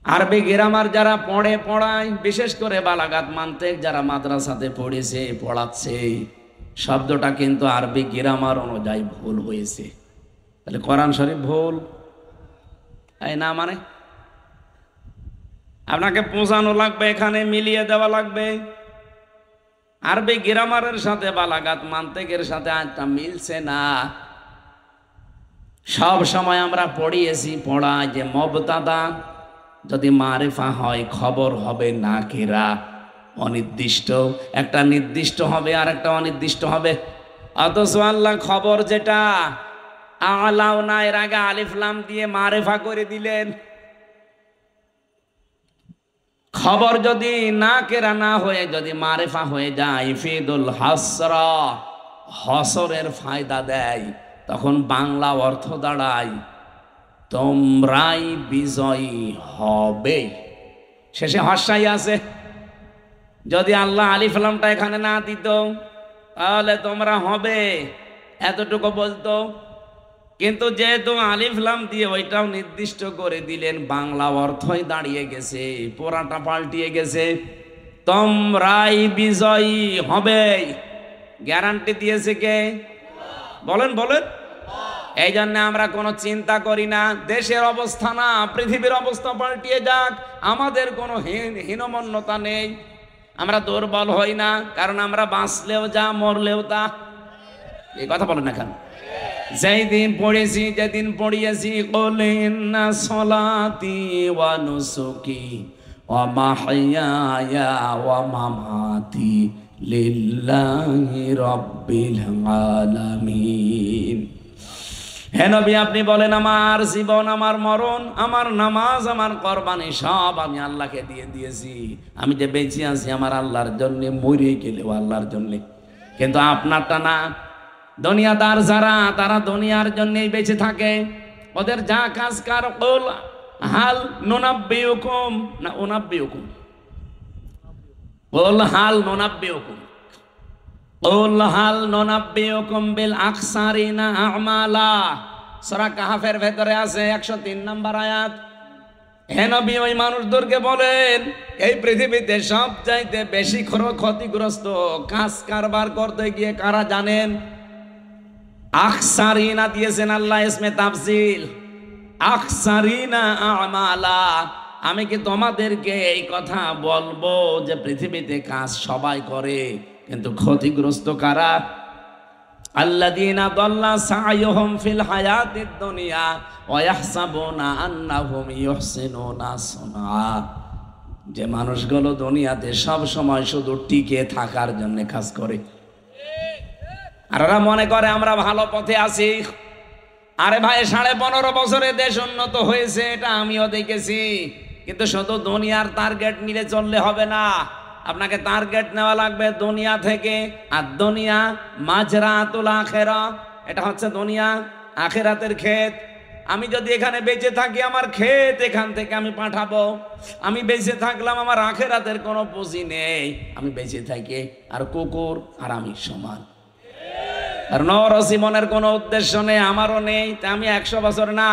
আরবি গ্রামার যারা পড়ায়, বিশেষ করে বালাগাত মানতেক যারা মাদ্রাসাতে পড়েছে পড়াচ্ছে, শব্দটা কিন্তু আরবি গ্রামার অনুযায়ী ভুল হয়েছে। তাহলে কোরআন শরীফ ভুল এই না, মানে আপনাকে পৌঁছানো লাগবে, এখানে মিলিয়ে দেওয়া লাগবে। আরবি গ্রামারের সাথে বালাগাত মানতেকের সাথে আজটা মিলছে না। সব সময় আমরা পড়িয়েছি, পড়ায় যে মুবতাদা যদি মারিফা হয় খবর হবে নাকিরা, অনির্দিষ্ট। একটা নির্দিষ্ট হবে আর একটা অনির্দিষ্ট হবে। অথচ আল্লাহ খবর যেটা আলাও না, এর আগে আলিফ লাম দিয়ে মারিফা করে দিলেন। খবর যদি নাকিরা না হয়ে যদি মারিফা হয়ে যায়, ইফিদুল হাসরা, হসরের ফায়দা দেয়, তখন বাংলা অর্থ দাঁড়ায় তোমরাই বিজয়ী হবে। শেষে হর্ষাই আছে। যদি আল্লাহ আলিফ লামটা এখানে না দিত তাহলে তোমরা হবে এতটুকু বলতো। কিন্তু যেহেতু আলিফ লাম দিয়ে ওইটাও নির্দিষ্ট করে দিলেন, বাংলা অর্থই দাঁড়িয়ে গেছে, পুরাটা পাল্টিয়ে গেছে। তোমরাই বিজয়ী হবে, গ্যারান্টি দিয়েছে কে? বলেন বলেন। এই জন্য আমরা কোনো চিন্তা করি না দেশের অবস্থা না পৃথিবীর অবস্থা পাল্টিয়ে যাক, আমাদের কোনো হীনমন্যতা নেই। আমরা দুর্বল হই না, কারণ আমরা বাঁচলেও যা মরলেও তা। এই কথা বলেন না কেন? যেই দিন পড়েছি, যেদিন পড়িয়েছি কুল ইন্না সলাতি ওয়া নুসুকি ওয়া মাহইয়ায়া ওয়া মামাতি লিল্লাহি রাব্বিল আলামিন। হে নবী, আপনি বলেন আমার জীবন, আমার মরণ, আমার নামাজ, আমার কোরবানি সব আমি আল্লাহকে দিয়ে দিয়েছি। আমি যে বেঁচে আছি আমার আল্লাহর জন্য, মরে গেলেও আল্লাহর জন্য। কিন্তু আপনারটা না। দুনিয়াদার যারা, তারা দুনিয়ার জন্যই বেঁচে থাকে। ওদের যা কাজ কার কুল হাল নুনাব্বিউকুম না উনাব্বিউকুম, কুল হাল নুনাব্বিউকুম, কুল হাল নুনাব্বিউকুম বিল আকসারিনা আমালা। সূরা কাহফের ভেতরে আছে 103 নম্বর আয়াত। হে নবী, ওই মানুষদেরকে বলেন এই পৃথিবীতে সব চাইতে বেশি ক্ষতিগ্রস্ত কাজ কারবার করতে গিয়ে কারা জানেন? আকসারিনা দিয়েছেন আল্লাহ ইসমে তাফজিল, আকসারিনা আমালা। আমি কি তোমাদেরকে এই কথা বলবো যে পৃথিবীতে কাজ সবাই করে, কিন্তু ক্ষতিগ্রস্ত কারা? আল্লাযীনা দাল্লা সা'য়ুহুম ফিল হায়াতিদ দুনিয়া ওয়া ইয়াহসাবুনা আন্নাহুম ইউহসিনুনা সুনআ। যে মানুষগুলো দুনিয়াতে সব সময় শুধু টিকে থাকার জন্য কাজ করে, আর ওরা মনে করে আমরা ভালো পথে আছি। আরে ভাই, 15.5 বছরে দেশ উন্নত হয়েছে, এটা আমিও দেখেছি। কিন্তু শুধু দুনিয়ার টার্গেট নিলে চললে হবে না, আপনাকে টার্গেট নেওয়া লাগবে দুনিয়া থেকে। আর দুনিয়া মাজরাতুল আখিরা, এটা হচ্ছে দুনিয়া আখিরাতের ক্ষেত। আমি যদি এখানে বেঁচে থাকি, আমার ক্ষেত এখান থেকে আমি পাঠাবো। আমি বেঁচে থাকলাম, আমার আখিরাতের কোনো পুঁজি নেই। আমি বেঁচে থাকি আর কুকুর আর আমি সমান। আর নরসিমনের কোনো উদ্দেশ্য নেই, আমারও নেই। তা আমি 100 বছর না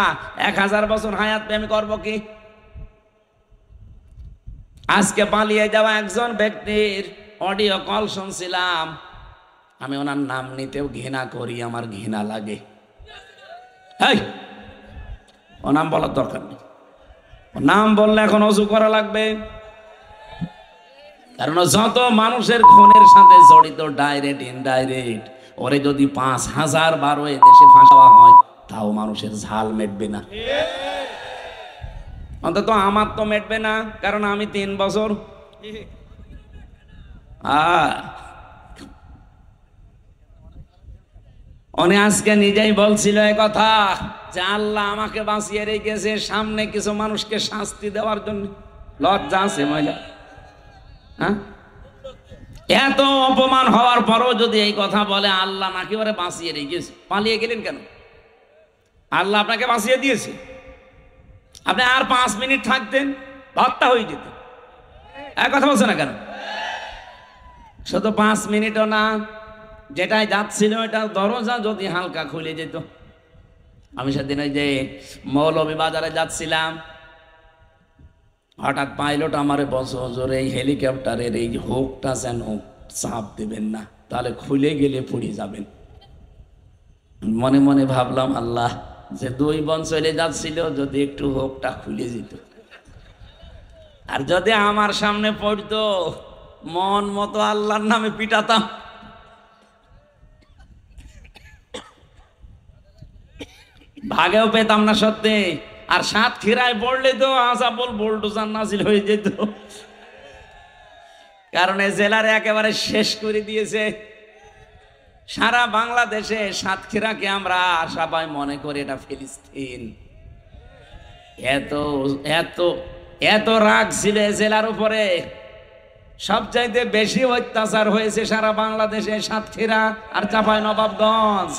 1000 বছর হায়াত পেয়ে আমি করবো কি? আজকে পালিয়ে যাওয়া একজন ব্যক্তির অডিও কল শুনছিলাম। আমি ওনার নাম নিতেও ঘৃণা করি, আমার ঘৃণা লাগে। ও নাম বলার দরকার নেই, ও নাম বললে এখন অজু করা লাগবে। কারণ যত মানুষের খুনের সাথে জড়িত, ডাইরেক্ট ইনডাইরেক্ট, ওরে যদি 5000 বার এ দেশে ফাঁসাওয়া হয়, তাও মানুষের ঝাল মেটবে না। অন্তত আমার তো মেটবে না, কারণ আমি 3 বছর। উনি আজকে নিজেই বলছিল এই কথা যে আল্লাহ আমাকে বাঁচিয়ে রেখেছে সামনে কিছু মানুষকে শাস্তি দেওয়ার জন্য। লজ্জা আছে মজা? হ্যাঁ, এত অপমান হওয়ার পরও যদি এই কথা বলে আল্লাহ নাকি ওরে বাঁচিয়ে রেখেছে, পালিয়ে গেলেন কেন? আল্লাহ আপনাকে বাঁচিয়ে দিয়েছে, আপনি আর 5 মিনিট থাকতেন, হত্যা হয়ে যেত। এক কথা বলছে না কেন? শুধু 5 মিনিটও না, যেটাই যাচ্ছিল এটা দরজা যদি হালকা খুলে যেত। আমি সেদিন ওই যে মৌলভীবাজারে যাচ্ছিলাম, হঠাৎ পাইলট আমারে বলছে, হুজুর এই হেলিকপ্টারের এই হুকটা যেন চাপ দেবেন না, তাহলে খুলে গেলে পড়ে যাবেন। মনে মনে ভাবলাম, আল্লাহ, যে 2 বন চলে যাচ্ছিল, যদি একটু হুকটা খুলে যেত, আর যদি আমার সামনে পড়তো, মন মতো আল্লাহর নামে পিটাতাম। ভাগেও পেতাম না সত্যি। আর সাতক্ষীরায় পড়লে তো আসাবল বুলডোজার নাজিল হয়ে যেত, কারণ এই জেলার একেবারে শেষ করে দিয়েছে। সারা বাংলাদেশে সাতক্ষীরাকে আমরা সবাই মনে করি এটা ফিলিস্তিন। এত এত এত রাগ ছিল জেলার উপরে। সবচাইতে বেশি অত্যাচার হয়েছে সারা বাংলাদেশে সাতক্ষীরা আর চাঁপাইনবাবগঞ্জ।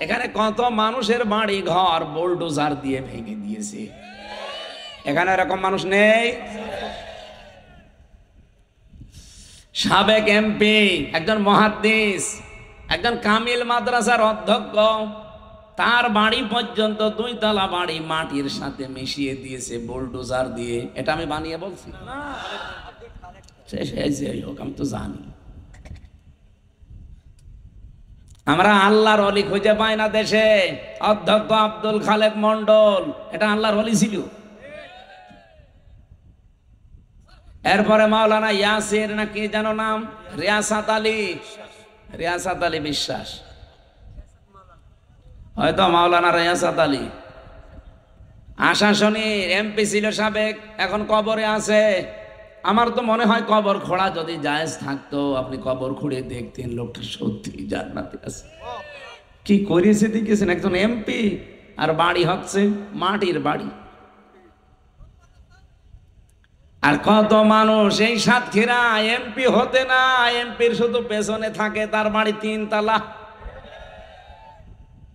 এখানে কত মানুষের বাড়ি ঘর বুলডোজার দিয়ে ভেঙে দিয়েছে। এখানে এরকম মানুষ নেই? সাবেক এমপি, একজন মুহাদ্দিস, একজন কামিল মাদ্রাসার অধ্যক্ষ, তার বাড়ি পর্যন্ত 2 তলা বাড়ি মাটির সাথে মিশিয়ে দিয়েছে বুলডোজার দিয়ে। এটা আমি বানিয়ে বলছি না, আমি তো জানি। আমরা আল্লাহর ওলি খুঁজে পাই না দেশে। অধ্যক্ষ আব্দুল খালেক মন্ডল এটা আল্লাহর ওলি ছিল। এরপরে মাওলানা ইয়াসির না কি জানো নাম, রিয়াসাত আলী বিশ্বাস, হয়তো মাওলানা রিয়াসাত আলী আশাশনীর এমপি ছিল সাবেক, এখন কবরে আছে। আমার তো মনে হয় কবর খোঁড়া যদি জায়েজ থাকতো, আপনি কবর খুঁড়ে দেখতেন লোকটা সত্যি জান্নাতে আছে। কি করেছে দেখেছেন, একজন এমপি আর বাড়ি হচ্ছে মাটির বাড়ি। আর কত মানুষ এই সাতক্ষীরা এমপি হতে না, এমপির শুধু পেছনে থাকে, তার বাড়ি 3 তলা,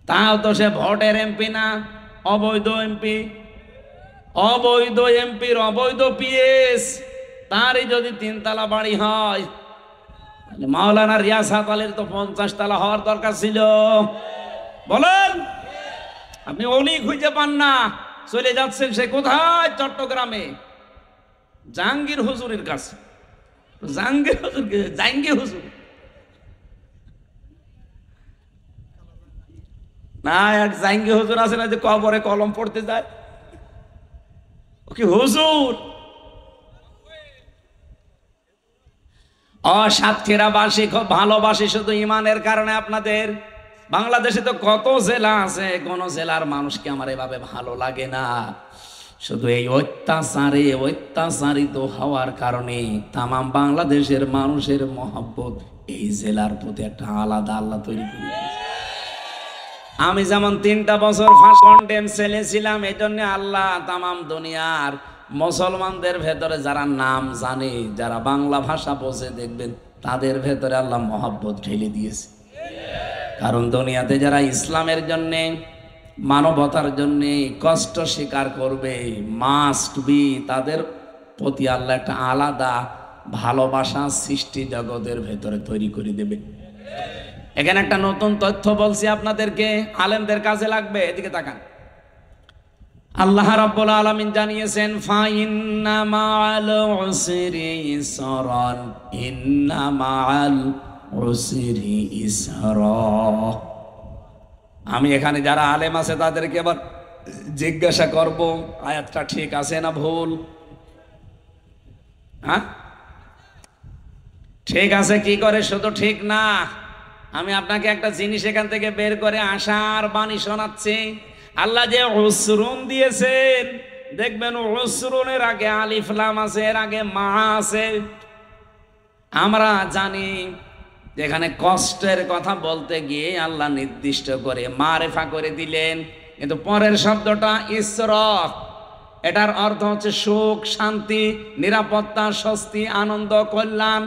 তাও তো সে ভোটের এমপি না, অবৈধ এমপি। অবৈধ এমপির অবৈধ পিএস, তারই যদি 3 তলা বাড়ি হয়, মাওলানা রিয়াসাত আলীর তো 50 তলা হওয়ার দরকার ছিল। বলেন, আপনি ওলি খুঁজে পান না, চলে যাচ্ছেন সে কোথায়, চট্টগ্রামে জাহাঙ্গীর হুজুরের কাছে। জাহাঙ্গীর হুজুর না, এক জাহাঙ্গীর হুজুর আছে না যে কবরে কলম পড়তে যায়, ও কি হুজুর? সাতক্ষীরাবাসী খুব ভালোবাসি শুধু ইমানের কারণে আপনাদের। বাংলাদেশে তো কত জেলা আছে, কোন জেলার মানুষকে আমার এভাবে ভালো লাগে না। শুধু এই অত্যাচারিত হওয়ার কারণে তামাম বাংলাদেশের মানুষের মহব্বত এই জেলার প্রতি একটা আলাদা আল্লাহ তৈরি করে দিয়েছে। আমি যেমন 3টা বছর ফার্স্ট কন্ডেম ছেলে ছিলাম, এই জন্য আল্লাহ তামাম দুনিয়ার মুসলমানদের ভেতরে যারা নাম জানে, যারা বাংলা ভাষা বোঝে, দেখবেন তাদের ভেতরে আল্লাহ মহব্বত ঢেলে দিয়েছে। কারণ দুনিয়াতে যারা ইসলামের জন্যে, মানবতার জন্যে কষ্ট স্বীকার করবে, মাস্ট বি, তাদের প্রতি আল্লাহ একটা আলাদা ভালোবাসা সৃষ্টি জগতের ভেতরে তৈরি করে দেবে। এখানে একটা নতুন তথ্য বলছি আপনাদেরকে, আলেমদের কাজে লাগবে। এদিকে তাকান। আল্লাহ রাব্বুল আলামিন জানিয়েছেন, ফাইন্না মাআল উসরি ইসরান, ইন্না মাআল উসরি ইসরা। আমি এখানে যারা আলেম আছে তাদেরকে এবার জিজ্ঞাসা করব, আয়াতটা ঠিক আছে না ভুল? হ্যাঁ, ঠিক আছে কি করে? শুধু ঠিক না, আমি আপনাকে একটা জিনিস এখান থেকে বের করে আশার বাণী শোনাচ্ছি। আল্লাহ যে উসরুন দিয়েছেন, দেখবেন উসরুনের আগে আলিফ লাম আছে, এর আগে মা আছে। আমরা জানি যেখানে কষ্টের কথা বলতে গিয়ে আল্লাহ নির্দিষ্ট করে মারেফা করে দিলেন, কিন্তু পরের শব্দটা ইসরা, এটার অর্থ হচ্ছে সুখ, শান্তি, নিরাপত্তা, স্বস্তি, আনন্দ, কল্যাণ।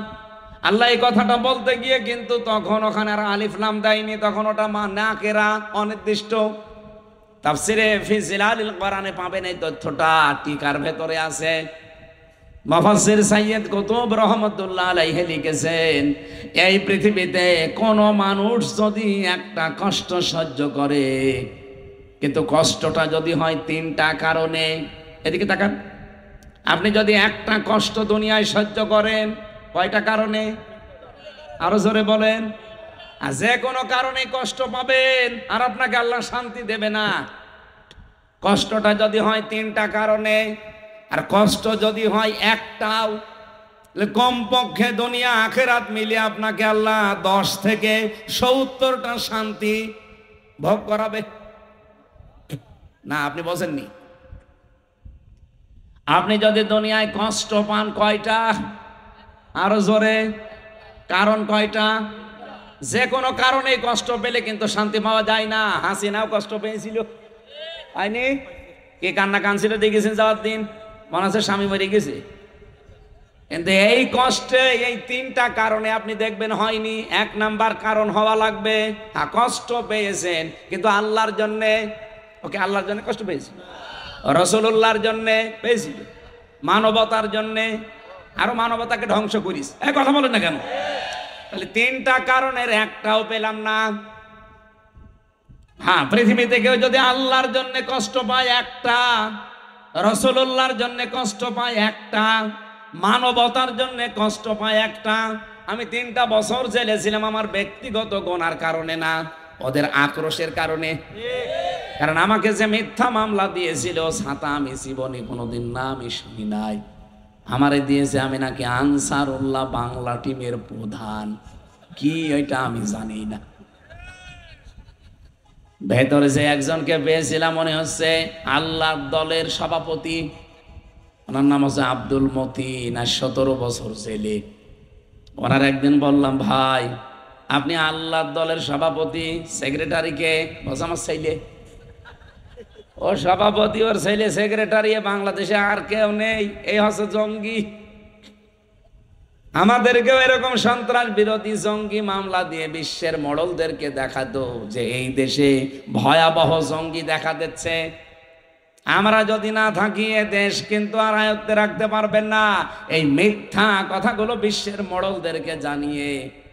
আল্লাহ এই কথাটা বলতে গিয়ে কিন্তু তখন ওখানে আর আলিফ লাম দেয়নি, তখন ওটা মা নাকেরা, অনির্দিষ্ট। তাফসিরে ফি জিলালিল কোরআনে পাবেন এই তথ্যটা, টিকার ভেতরে আছে। মুফাসসির সাইয়্যিদ কুতুব রহমাতুল্লাহ আলাইহি লিখেছেন, এই পৃথিবীতে কোন মানুষ যদি একটা কষ্ট সহ্য করে, কিন্তু কষ্টটা যদি হয় 3টা কারণে, এদিকে তাকান, আপনি যদি একটা কষ্ট দুনিয়ায় সহ্য করেন, কয়টা কারণে? আরো জোরে বলেন। আর যে কোনো কারণে কষ্ট পাবেন, আর আপনাকে আল্লাহ শান্তি দেবে না। কষ্টটা যদি হয় 3টা কারণে, আর কষ্ট যদি হয় একটাও, কমপক্ষে দুনিয়া আখেরাত মিলিয়ে আপনাকে আল্লাহ 10 থেকে 70টা শান্তি ভোগ করাবে। না, আপনি বলছেননি। আপনি যদি দুনিয়ায় কষ্ট পান কয়টা? আরো জোরে। কারণ কয়টা? যে কোনো কারণে কষ্ট পেলে কিন্তু শান্তি পাওয়া যায় না। হাসিনাও কষ্ট পেয়েছিল, আইনি কে কান্না কানছিল দেখেছেন যাওয়ার দিন, মনে আছে স্বামী মরে গেছে। কিন্তু এই কষ্টে এই তিনটা কারণে আপনি দেখবেন হয়নি। এক নাম্বার কারণ হওয়া লাগবে, কষ্ট পেয়েছেন কিন্তু আল্লাহর জন্যে। ওকে, আল্লাহর জন্য কষ্ট পেয়েছি, রাসূলুল্লাহর জন্যে পেয়েছিল, মানবতার জন্যে। আরো মানবতাকে ধ্বংস করিস, এই কথা বলেন না কেন? তাহলে তিনটা কারণের একটাও পেলাম না। হ্যাঁ, পৃথিবীতে কেউ যদি আল্লাহর জন্য কষ্ট পায় একটা, রাসূলুল্লাহর জন্য কষ্ট পায় একটা, মানবতার জন্য কষ্ট পায় একটা। আমি 3টা বছর জেলে ছিলাম আমার ব্যক্তিগত গুনার কারণে না, ওদের আক্রোশের কারণে। কারণ আমাকে যে মিথ্যা মামলা দিয়েছিল, ছাতা আমি জীবনে কোনোদিন না আমি শুনি নাই। আমারে দিয়েছে আমি নাকি আনসারুল্লাহ বাংলা টিমের প্রধান, কি এটা আমি জানি না। ভেতরে যে একজনকে পেয়েছিলাম মনে হচ্ছে আল্লাহর দলের সভাপতি, ওনার নাম হচ্ছে আব্দুল মতিন, 17 বছর জেলে। ওনার একদিন বললাম, ভাই আপনি আল্লাহর দলের সভাপতি, সেক্রেটারিকে? বলছে আমার ছেলে। ও সভাপতি, ওর ছেলে সেক্রেটারি, বাংলাদেশে আর কেউ নেই, এই হচ্ছে জঙ্গি। আমাদেরকেও এরকম সন্ত্রাস বিরোধী জঙ্গি মামলা দিয়ে বিশ্বের মডলদেরকে দেখাতো যে এই দেশে ভয়াবহ জঙ্গি দেখা দিচ্ছে। আমরা যদি না থাকি এ দেশ কিন্তু আর আয়ত্তে রাখতে পারবেন না। এই মিথ্যা কথাগুলো বিশ্বের মডলদেরকে জানিয়ে,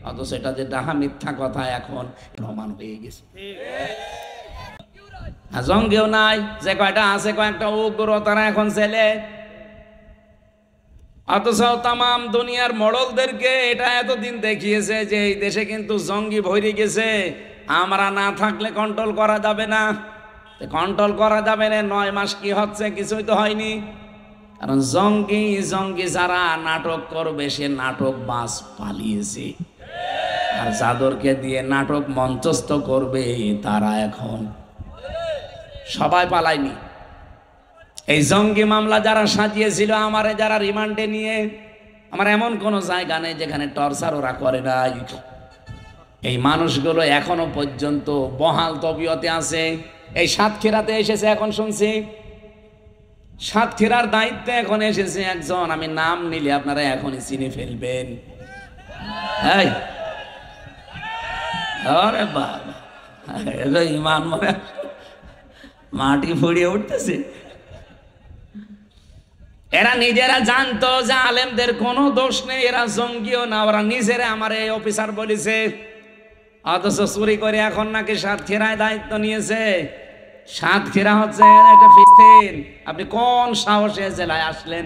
অথচ এটা যে ডাহা মিথ্যা কথা এখন প্রমাণ হয়ে গেছে। জঙ্গিও নাই, যে কয়টা আছে কয়েকটা উগ্র, তারা এখন ছেলে। অথচ তাম দুনিয়ার মডলদেরকে এটা এতদিন দেখিয়েছে যে এই দেশে কিন্তু জঙ্গি ভরে গেছে। আমরা না থাকলে কন্ট্রোল করা যাবে না। কন্ট্রোল করা যাবে না, 9 মাস কি হচ্ছে? কিছুই তো হয়নি। কারণ জঙ্গি যারা নাটক করবে, সে নাটক বাস পালিয়েছে। আর যাদেরকে দিয়ে নাটক মঞ্চস্থ করবে তারা এখন সবাই পালায়নি। এই জঙ্গি মামলা যারা সাজিয়েছিল, আমারে যারা রিমান্ডে নিয়ে, আমার এমন কোন জায়গা নেই যেখানে টর্চার ওরা করে নাই। এই মানুষগুলো এখনো পর্যন্ত বহাল তবিয়তে আছে। এই সাতক্ষীরাতে এসেছে, এখন শুনছি সাতক্ষীরার দায়িত্বে এখন এসেছে একজন, আমি নাম নিলে আপনারা এখনই চিনে ফেলবেন। আরে বাবা, ইমান মনে মাটি ফুড়িয়ে উঠতেছে। এরা নিজেরা জানতো যে আলেমদের কোনো দোষ নেই, এরা জঙ্গিও না, ওরা নিজেরা আমার এই অফিসার বলেছে। অথচ চুরি করে এখন নাকি সাতক্ষীরায় দায়িত্ব নিয়েছে। সাতক্ষীরা হচ্ছে একটা ফিলিস্তিন। আপনি কোন সাহসে জেলায় আসলেন?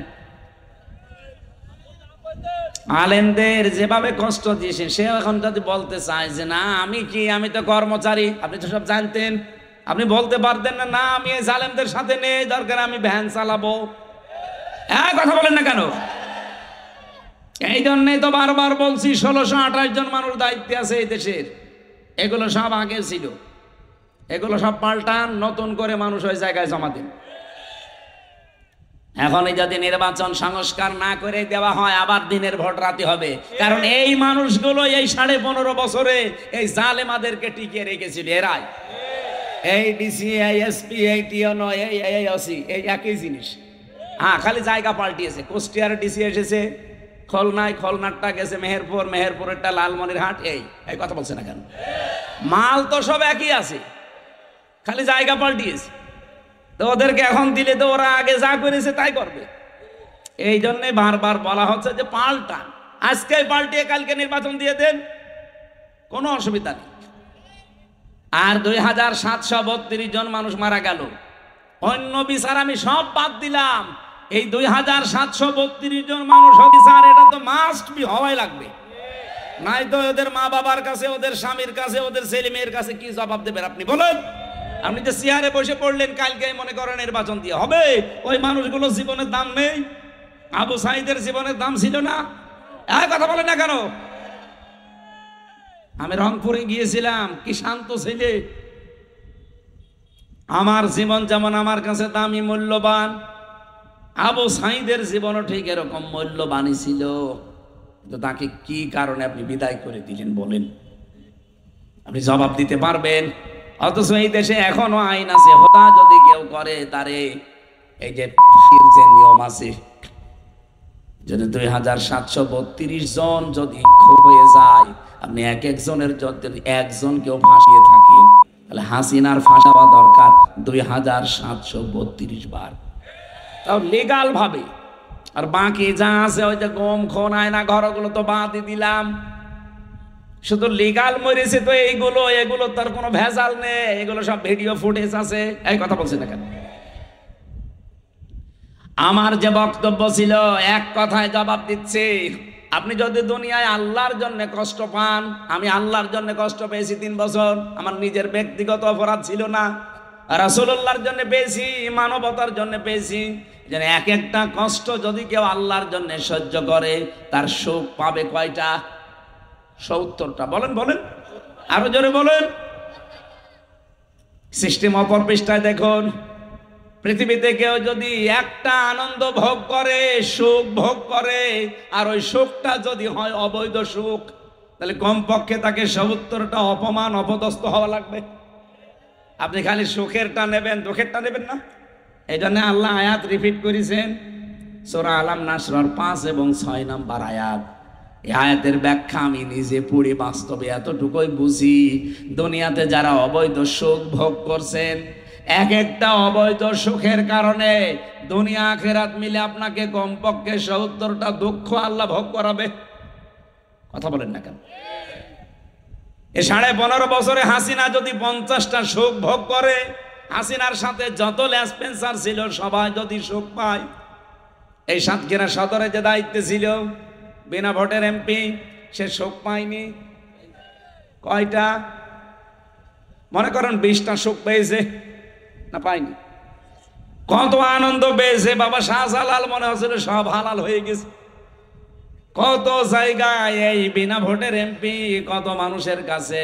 আলেমদের যেভাবে কষ্ট দিয়েছেন, সে এখন যদি বলতে চায় যে না আমি কি, আমি তো কর্মচারী, আপনি তো সব জানতেন, আপনি বলতে পারতেন না, না আমি এই জালেমদের সাথে নেই, দরকার আমি ভ্যান চালাবো। কথা বলেন না কেন? এই জন্যই তো বারবার বলছি 1628 জন মানুষ দায়িত্বে আছে এই দেশের। এগুলো সব আগে ছিল, এগুলো সব পাল্টান, নতুন করে মানুষ ওই জায়গায় জমা দিন। এখনই যদি নির্বাচন সংস্কার না করে দেওয়া হয়, আবার দিনের ভোট রাতে হবে। কারণ এই মানুষগুলো এই 15.5 বছরে এই জালেমাদেরকে টিকিয়ে রেখেছিল। এরাই এই ডিসি, এই এসপি, এই টিওনো, এই ওসি, এই একই জিনিস। হ্যাঁ, খালি জায়গা পাল্টিয়েছে। কুষ্টিয়ার ডিসি এসেছে খুলনায়, খুলনারটা গেছে মেহেরপুর, মেহেরপুরেরটা লালমনিরহাট। এই কথা বলছে না কেন? মাল তো সব একই আছে, খালি জায়গা পাল্টিয়েছে। তো ওদেরকে এখন দিলে তো ওরা আগে যা করেছে তাই করবে। এই জন্যে বারবার বলা হচ্ছে যে পাল্টান, আজকে পাল্টিয়ে কালকে নির্বাচন দিয়ে দেন, কোনো অসুবিধা নেই। আর 2732 জন মানুষ মারা গেল। অন্য বিচার আমি সব বাদ দিলাম, এই 2732 জন মানুষ বিচার এটা তো মাস্ট বি হওয়াই লাগবে। নাই তো ওদের মা বাবার কাছে, ওদের স্বামীর কাছে, ওদের ছেলে মেয়ের কাছে কি জবাব দেবেন আপনি বলেন? আপনি যে চেয়ারে বসে পড়লেন, কালকে মনে করেন নির্বাচন দিয়ে হবে, ওই মানুষগুলো জীবনের দাম নেই? আবু সাইদের জীবনের দাম ছিল না? কথা বলেন না কেন? আমি রংপুরে গিয়েছিলাম, কি শান্ত ছেলে, আমার জীবন যেমন আমার কাছে দামি মূল্যবান, আবু সাঈদের জীবনও ঠিক এরকম মূল্যবানই ছিল। কিন্তু তাকে কি কারণে আপনি বিদায় করে দিলেন বলেন? আপনি জবাব দিতে পারবেন? অথচ এই দেশে এখনো আইন আছে, হত্যা যদি কেউ করে তারে এই যে নিয়ম আছে, যদি 2732 জন যদি হয়ে যায়, আপনি এক একজনের যদি একজনকেও ফাঁসিয়ে থাকেন, তাহলে হাসিনার ফাঁসাওয়া দরকার 2732 বার, তাও লিগাল ভাবে। আর বাকি যা আছে ওই যে গম খন আয়না ঘরগুলো তো বাদই দিলাম, শুধু লিগাল মরেছে। তো এগুলো তার কোনো ভেজাল নেই, এগুলো সব ভিডিও ফুটেজ আছে। এই কথা বলছি না কেন? আমার যে বক্তব্য ছিল এক কথায় জবাব দিচ্ছি। আপনি যদি দুনিয়ায় আল্লাহর জন্য কষ্ট পান, আমি আল্লাহর জন্য কষ্ট পেয়েছি 3 বছর। আমার নিজের ব্যক্তিগত অপরাধ ছিল না, রাসূলুল্লাহর জন্য পেয়েছি, মানবতার জন্য পেয়েছি। যেন এক একটা কষ্ট যদি কেউ আল্লাহর জন্য সহ্য করে, তার সুখ পাবে কয়টা? 70টা। বলেন বলেন, আরো জোরে বলেন। সিস্টেম অপর পৃষ্ঠায় দেখুন, পৃথিবীতে কেউ যদি একটা আনন্দ ভোগ করে, সুখ ভোগ করে, আর ওই সুখটা যদি হয় অবৈধ সুখ, তাহলে কমপক্ষে তাকে 70টা অপমান অপদস্থ হওয়া লাগবে। আপনি খালি সুখেরটা নেবেন, দুঃখেরটা নেবেন না। এই জন্য আল্লাহ আয়াত রিপিট করেছেন, সূরা আলাম নাসরার 5 এবং 6 নম্বর আয়াত। এই আয়াতের ব্যাখ্যা আমি নিজে পড়ি, বাস্তবে এতটুকুই বুঝি। দুনিয়াতে যারা অবৈধ সুখ ভোগ করছেন, এক একটা অবৈধ সুখের কারণে দুনিয়া আখিরাত মিলে আপনাকে কমপক্ষে 70টা দুঃখ আল্লাহ ভোগ করাবে। কথা বলেন না কেন? এই 15.5 বছরে হাসিনা যদি 50টা সুখ ভোগ করে, হাসিনার সাথে যত লেসপেন্সার ছিল সবাই যদি সুখ পায়, এই সাতক্ষীরা সদরে যে দায়িত্বে ছিল বিনা ভোটের এমপি, সে সুখ পায়নি কয়টা? মনে করেন 20টা সুখ পেয়েছে না পায়নি? কত আনন্দ পেয়েছে বাবা। শাহজালাল মনে হচ্ছিল সব হালাল হয়ে গেছে। কত জায়গায় এই বিনা ভোটের এমপি কত মানুষের কাছে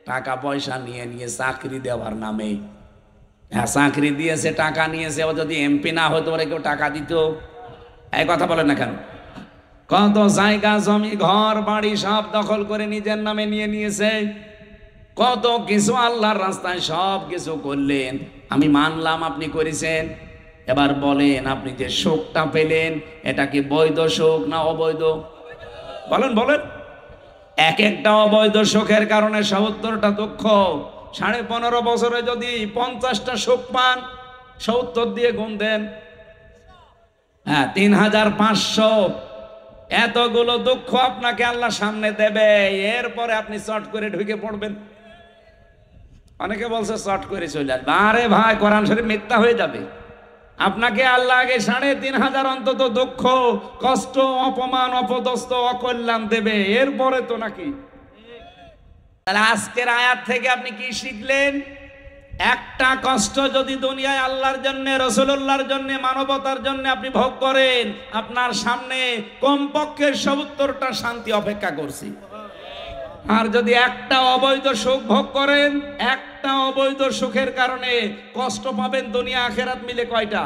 টাকা পয়সা নিয়ে নিয়ে চাকরি দেওয়ার নামে, হ্যাঁ চাকরি দিয়েছে, টাকা নিয়েছে। ও যদি এমপি না হতো ওরা কেউ টাকা দিত? এই কথা বলেন না কেন? কত জায়গা জমি ঘর বাড়ি সব দখল করে নিজের নামে নিয়ে নিয়েছে। কত কিছু আল্লাহর রাস্তায় সব কিছু করলেন। আমি মানলাম আপনি করেছেন। এবার বলেন, আপনি যে সুখটা পেলেন এটা কি বৈধ সুখ না অবৈধ? বলেন বলেন। এক একটা অবৈধ সুখের কারণে 70টা দুঃখ। 15.5 বছরে যদি 50টা সুখ পান, 70 দিয়ে গুণ দেন, হ্যাঁ 3500। এতগুলো দুঃখ আপনাকে আল্লাহ সামনে দেবে, এরপরে আপনি চট করে ঢুকে পড়বেন। অনেকে বলছে চট করে চলে আসবে। আরে ভাই, কোরআন শরীফ মিথ্যা হয়ে যাবে। আপনাকে আল্লাহ আগে 3500 অন্তত দুঃখ কষ্ট অপমান অপদস্থ অকল্যাণ দেবে, এরপরে তো নাকি। তাহলে আজকের আয়াত থেকে আপনি কি শিখলেন? একটা কষ্ট যদি দুনিয়ায় আল্লাহর জন্য, রাসূলুল্লাহর জন্য, মানবতার জন্য আপনি ভোগ করেন, আপনার সামনে কমপক্ষে 70টা শান্তি অপেক্ষা করছি। আর যদি একটা অবৈধ সুখ ভোগ করেন, একটা অবৈধ সুখের কারণে কষ্ট পাবেন দুনিয়া আখিরাত মিলে কয়টা?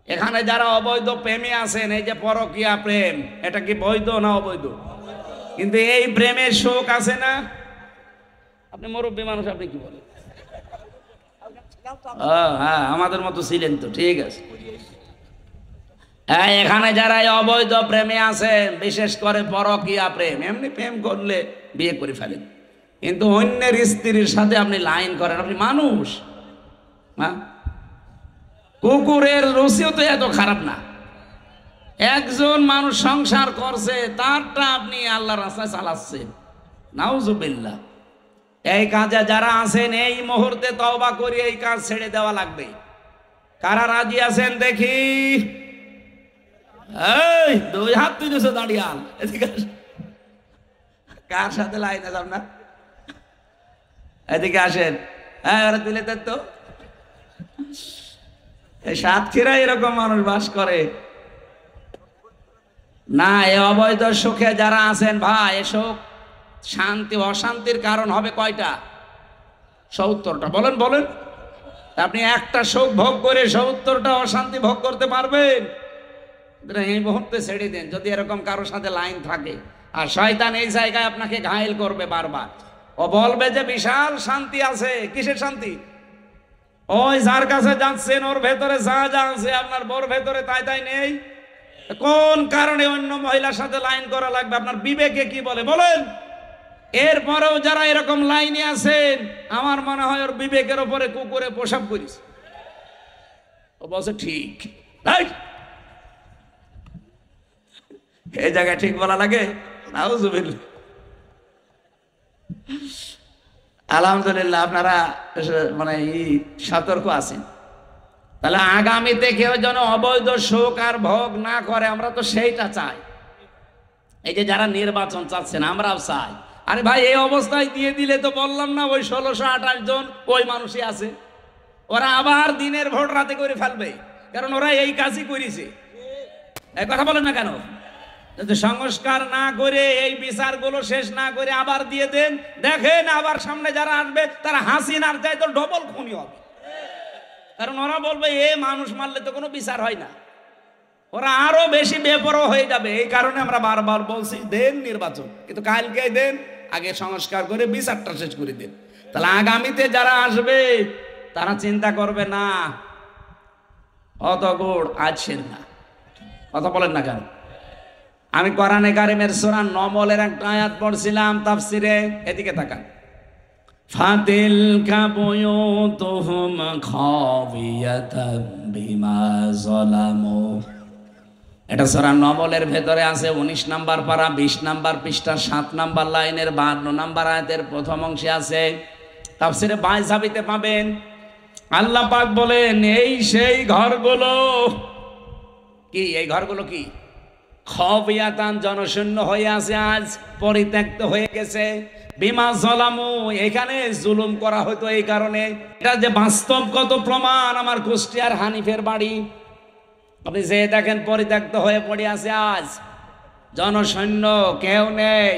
এখানে যারা অবৈধ প্রেমে আছেন, এই যে পরকীয়া প্রেম, এটা কি বৈধ না অবৈধ? কিন্তু এই প্রেমের সুখ আছে না? আপনি মুরব্বী মানুষ, আপনি কি বলেন? হ্যাঁ, আমাদের মতো ছিলেন তো, ঠিক আছে। এখানে যারা অবৈধ প্রেমে আছেন, বিশেষ করে পরকীয়া প্রেম, এমনি প্রেম করলে বিয়ে করে ফেলেন, কিন্তু অন্যের স্ত্রীর সাথে আপনি লাইন করেন, আপনি মানুষ? হ্যাঁ, কুকুরের রুচিও তো এত খারাপ না। একজন মানুষ সংসার করছে, তারটা আপনি আল্লাহর রাস্তায় চালাচ্ছেন। নাউজুবিল্লাহ। এই কাজে যারা আছেন এই মুহূর্তে তওবা করে এই কাজ ছেড়ে দেওয়া লাগবে। কারা রাজি আছেন দেখি? এই 2 হাত তুলেছে দাঁড়িয়াল, এদিকে কার সাথে লাইন আছে আপনার? এদিকে আসেন। হ্যাঁ, ওরা তুলে দেন তো। এই সাতক্ষীরা এরকম মানুষ বাস করে না। এই অবৈধ সুখে যারা আছেন ভাই, এ সুখ শান্তি অশান্তির কারণ হবে কয়টা? 70টা। বলেন বলেন, আপনি একটা সুখ ভোগ করে 70টা অশান্তি ভোগ করতে পারবেন? এই মুহূর্তে ছেড়ে দেন যদি এরকম কারোর সাথে লাইন থাকে। আর শয়তান এই জায়গায় আপনাকে ঘায়েল করবে বারবার। ও বলবে যে বিশাল শান্তি আছে। কিসের শান্তি? ওই যার কাছে যাচ্ছেন ওর ভেতরে যা যা আছে আপনার বোর ভেতরে তাই তাই নেই। কোন কারণে অন্য মহিলার সাথে লাইন করা লাগবে? আপনার বিবেকে কি বলে বলেন? এরপরেও যারা এরকম লাইনে আছেন, আমার মনে হয় ওর বিবেকের উপরে কুকুরে প্রসাব করিস। ও বলছে ঠিক। এই জায়গায় ঠিক বলা লাগে? নাউজুবিল্লাহ। আলহামদুলিল্লাহ আপনারা মানে সতর্ক আছেন। তাহলে আগামীতে কেউ যেন অবৈধ সুখ আর ভোগ না করে, আমরা তো সেইটা চাই। এই যে যারা নির্বাচন চাচ্ছেন আমরাও চাই। আরে ভাই এই অবস্থায় দিয়ে দিলে তো বললাম না ওই 1628 জন ওই মানুষই আছে, ওরা আবার দিনের ভোট রাতে করে ফেলবে, কারণ ওরা এই কাজই করেছে। এই কথা বলেন না কেন? যদি সংস্কার না করে এই বিচারগুলো শেষ না করে আবার দিয়ে দেন, দেখেন আবার সামনে যারা আসবে তারা হাসিনার চাইতে ডবল খুনি হবে। কারণ ওরা বলবে এ মানুষ মারলে তো কোনো বিচার হয় না, ওরা আরো বেশি বেপরোয়া হয়ে যাবে। এই কারণে আমরা বারবার বলছি দেন নির্বাচন, কিন্তু কালকে দেন, আগে সংস্কার করে বিচারটা শেষ করে দেন। তাহলে আগামীতে যারা আসবে তারা চিন্তা করবে না অত গুড় আছেন না। কথা বলেন না কেন? আমি কোরআনে কারিমের সূরা নমলের একটা আয়াত পড়ছিলাম তাফসিরে, এদিকে তাকান। ফাতিলকা বুয়ুতুহুম খাবিয়াতাম বিমা যালামু। এটা সূরা নমলের ভেতরে আছে 19 নাম্বার পারা 20 নাম্বার পৃষ্ঠা 7 নাম্বার লাইনের 52 নাম্বার আয়াতের প্রথম অংশে আছে। তাফসিরে বাইজাবিতে পাবেন। আল্লাহ পাক বলেন এই সেই ঘরগুলো কি, এই ঘরগুলো কি? খাবিয়াতান, জনশূন্য হয়ে আছে, আজ পরিত্যক্ত হয়ে গেছে। বিমা যালামু, এখানে জুলুম করা হতো এই কারণে। এটা যে বাস্তবগত প্রমাণ, আমার কুষ্টিয়ার হানিফের বাড়ি আপনি যে দেখেন পরিত্যক্ত হয়ে পড়ে আছে, আজ জনশূন্য, কেউ নেই।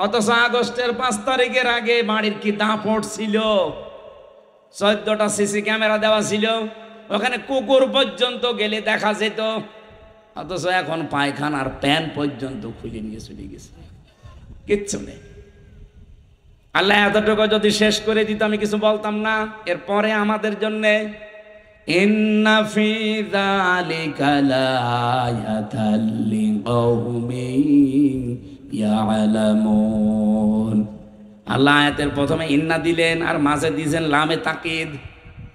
অথচ আগস্টের 5 তারিখের আগে বাড়ির কি দাপট ছিল, 14টা সিসি ক্যামেরা দেওয়া ছিল, ওখানে কুকুর পর্যন্ত গেলে দেখা যেত। অথচ এখন পায়খানার প্যান পর্যন্ত খুলে নিয়ে চলে গেছে, কিচ্ছু নেই। আল্লাহ এতটুকু যদি শেষ করে দিত আমি কিছু বলতাম না। এরপরে আমাদের জন্যে ইন্না ফি যালিকা লাআয়াতাল লিকাউমিন ইয়ালামুন। আল্লাহ আয়াতের প্রথমে ইন্না দিলেন আর মাঝে দিয়েছেন লামে তাকিদ।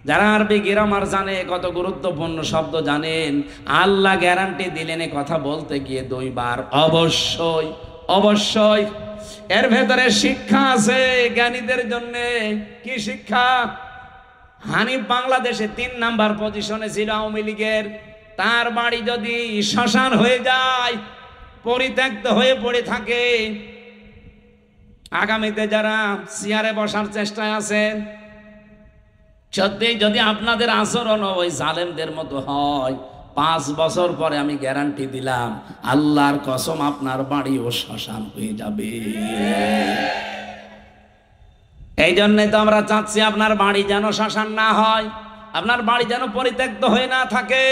যারা আরবি গ্রামার জানে, কত গুরুত্বপূর্ণ শব্দ জানেন, আল্লাহ গ্যারান্টি দিলেন এ কথা বলতে গিয়ে 2 বার অবশ্যই অবশ্যই। এর ভেতরে শিক্ষা আছে জ্ঞানীদের জন্য। কি শিক্ষা? হানিফ বাংলাদেশে 3 নাম্বার পজিশনে ছিল আওয়ামী লীগের। তার বাড়ি যদি শ্মশান হয়ে যায়, পরিত্যক্ত হয়ে পড়ে থাকে, আগামীতে যারা চেয়ারে বসার চেষ্টায় আছেন, সত্যি যদি আপনাদের আচরণ ওই জালেমদের মতো হয়, 5 বছর পরে আমি গ্যারান্টি দিলাম আল্লাহর কসম আপনার বাড়িও শ্মশান হয়ে যাবে। এই জন্যই তো আমরা চাচ্ছি আপনার বাড়ি যেন শ্মশান না হয়, আপনার বাড়ি যেন পরিত্যক্ত হয়ে না থাকে।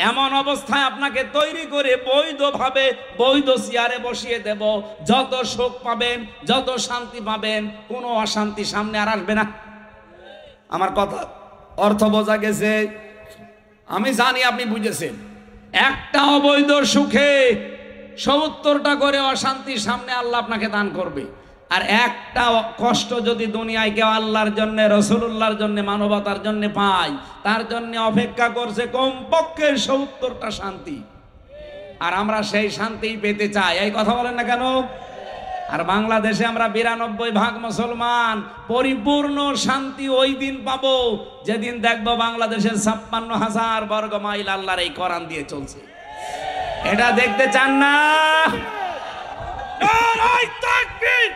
এমন অবস্থায় আপনাকে তৈরি করে বৈধভাবে বৈধ চেয়ারে বসিয়ে দেব। যত সুখ পাবেন, যত শান্তি পাবেন, কোনো অশান্তি সামনে আর আসবে না। আমার কথা অর্থ বোঝা গেছে? আমি জানি আপনি বুঝেছেন। একটা অবৈধ সুখে 70টা করে অশান্তি সামনে আল্লাহ আপনাকে দান করবে। আর একটা কষ্ট যদি দুনিয়ায় কেউ আল্লাহর জন্য, রাসূলুল্লাহর জন্য, মানবতার জন্য পায়, তার জন্য অপেক্ষা করছে কমপক্ষে 70টা শান্তি। আর আমরা সেই শান্তি পেতে চাই। এই কথা বলেন না কেন? আর বাংলাদেশে আমরা 92% মুসলমান। পরিপূর্ণ শান্তি ওই দিন পাবো যেদিন দেখবো বাংলাদেশের 56,000 বর্গ মাইল আল্লাহর এই কোরআন দিয়ে চলছে। এটা দেখতে চান না? নারায়ে তাকবীর!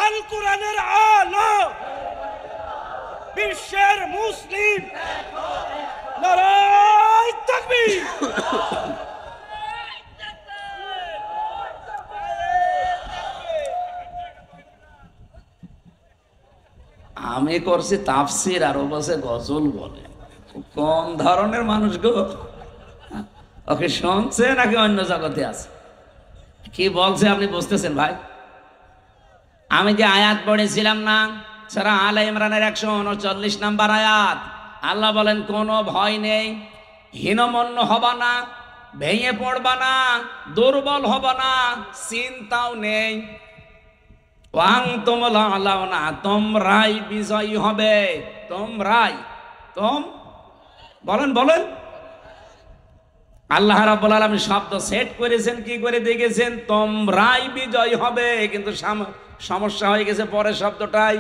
আল কোরআনের আলো, বিশ্বের মুসলিম, নারায়ে তাকবীর! আমি করছি তাফসির আর ও বসে গজল বলে। কোন ধরনের মানুষ গো? ওকে শুনছে নাকি অন্য জগতে আছে? কি বলছে আপনি বুঝতেছেন ভাই? আমি যে আয়াত পড়েছিলাম না সূরা আলে ইমরানের 139 নম্বর আয়াত, আল্লাহ বলেন কোনো ভয় নেই, হীনমন্য হবা না, ভেঙে পড়বা না, দুর্বল হবা না, চিন্তাও নেই। ওয়াং তোমরা আলাউনা, তোমরাই বিজয়ী হবে, তোমরাই। বলেন বলেন, আল্লাহ রাব্বুল আলামিন শব্দ সেট করেছেন কি করে দেখেছেন? তোমরাই বিজয় হবে, কিন্তু সমস্যা হয়ে গেছে পরের শব্দটাই,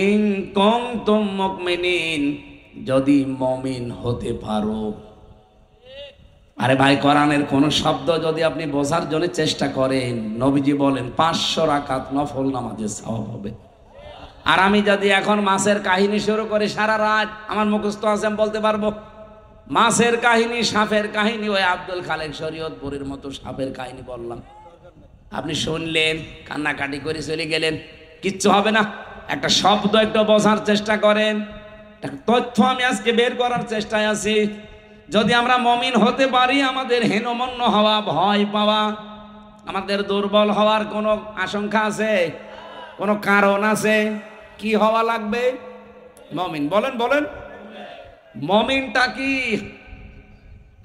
ইন কুনতুম মুমিনিন, যদি মুমিন হতে পারো। আরে ভাই, কোরআনের কোন শব্দ যদি আপনি বোঝার জন্য চেষ্টা করেন, নবীজি বলেন 500 রাকাত নফল নামাজের সওয়াব হবে। আর আমি যদি এখন মাছের কাহিনী শুরু করি সারা রাত, আমার মুখস্থ আছে, আমি বলতে পারবো। মাছের কাহিনী, সাপের কাহিনী, ওই আব্দুল খালেক শরীয়তপুরের মতো সাপের কাহিনী বললাম, আপনি শুনলেন, কান্নাকাটি করে চলে গেলেন, কিচ্ছু হবে না। একটা শব্দ একটু বোঝার চেষ্টা করেন, একটা তথ্য আমি আজকে বের করার চেষ্টায় আছি। যদি আমরা মুমিন হতে পারি, আমাদের হীনমন্য হওয়া, ভয় পাওয়া, আমাদের দুর্বল হওয়ার কোনো আশঙ্কা আছে? কোনো কারণ আছে? কি হওয়া লাগবে? মুমিন। বলেন বলেন, মুমিনটা কি?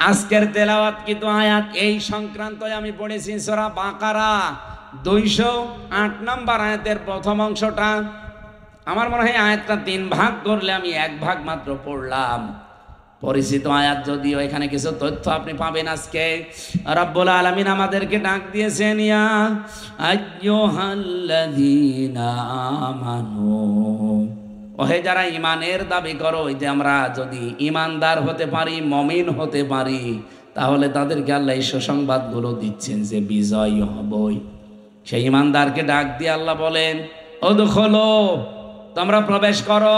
আজকের তেলাওয়াত কিন্তু আয়াত এই সংক্রান্ত আমি পড়েছি সূরা বাকারা 208 নম্বর আয়াতের প্রথম অংশটা। আমার মনে হয় আয়াতটা 3 ভাগ করলে আমি 1 ভাগ মাত্র পড়লাম। পরিচিত আয়াত, যদিও এখানে কিছু তথ্য আপনি পাবেন। আজকে রব্বুল আলামিন আমাদেরকে ডাক দিয়েছেন, ইয়া আইয়ুহাল্লাযীনা আমানু, ওহে যারা ইমানের দাবি করো, যে আমরা যদি ইমানদার হতে পারি, মুমিন হতে পারি, তাহলে তাদেরকে আল্লাহ এই সুসংবাদগুলো দিচ্ছেন যে বিজয় হবই। সেই ইমানদারকে ডাক দিয়ে আল্লাহ বলেন, উদখুলু, তোমরা প্রবেশ করো,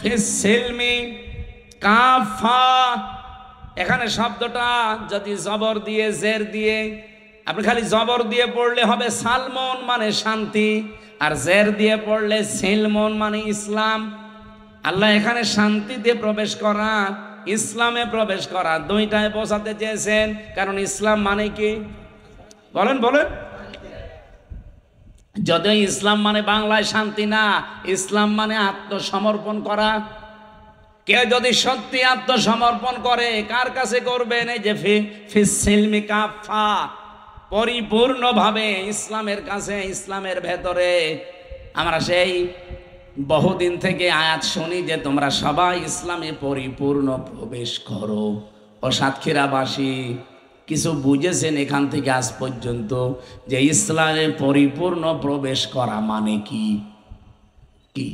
ফিস সিলমি কাফা। এখানে শব্দটা যদি জবর দিয়ে, জের দিয়ে, আপনি খালি জবর দিয়ে পড়লে হবে সালমন মানে শান্তি, আর জের দিয়ে পড়লে সিলমন মানে ইসলাম। আল্লাহ এখানে শান্তিতে প্রবেশ করা, ইসলামে প্রবেশ করা, দুইটাই বোঝাতে চেয়েছেন। কারণ ইসলাম মানে কি? বলেন বলেন। যদিও ইসলাম মানে বাংলায় শান্তি না, ইসলাম মানে আত্মসমর্পণ করা। কেউ যদি সত্যি আত্মসমর্পণ করে, কার কাছে করবেন? এই যে ফিস সিলমি কাফা, পরিপূর্ণভাবে ইসলামের কাছে, ইসলামের ভেতরে। আমরা সেই বহুদিন থেকে আয়াত শুনি যে তোমরা সবাই ইসলামে পরিপূর্ণ প্রবেশ করো। ও সাতক্ষীরাবাসী কিছু বুঝেছেন এখান থেকে আজ পর্যন্ত যে ইসলামে পরিপূর্ণ প্রবেশ করা মানে কি? কি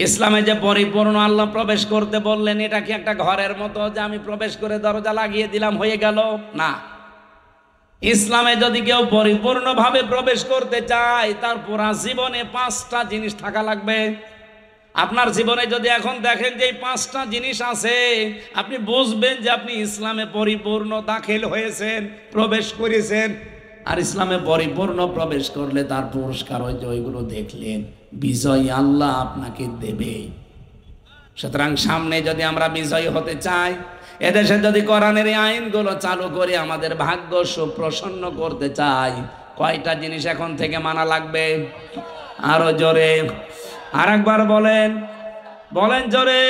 ইসলামে যে পরিপূর্ণ আল্লাহ প্রবেশ করতে বললেন, এটা কি একটা ঘরের মতো যে আমি প্রবেশ করে দরজা লাগিয়ে দিলাম হয়ে গেল? না। ইসলামে যদি কেউ পরিপূর্ণভাবে প্রবেশ করতে চায়, তার পুরা জীবনে 5টা জিনিস থাকা লাগবে। আপনার জীবনে যদি এখন দেখেন যে এই 5টা জিনিস আছে, আপনি বুঝবেন যে আপনি ইসলামে পরিপূর্ণ দাখিল হয়েছেন, প্রবেশ করেছেন। আর ইসলামে পরিপূর্ণ প্রবেশ করলে তার পুরস্কার ওই যে ওইগুলো দেখলেন, বিজয় আল্লাহ আপনাকে দেবে। সুতরাং সামনে যদি আমরা বিজয়ী হতে চাই, এদেশে যদি কোরআনের এই আইনগুলো চালু করে আমাদের ভাগ্য সুপ্রসন্ন করতে চাই, কয়টা জিনিস এখন থেকে মানা লাগবে? আরো জোরে আর একবার বলেন, বলেন জোরে।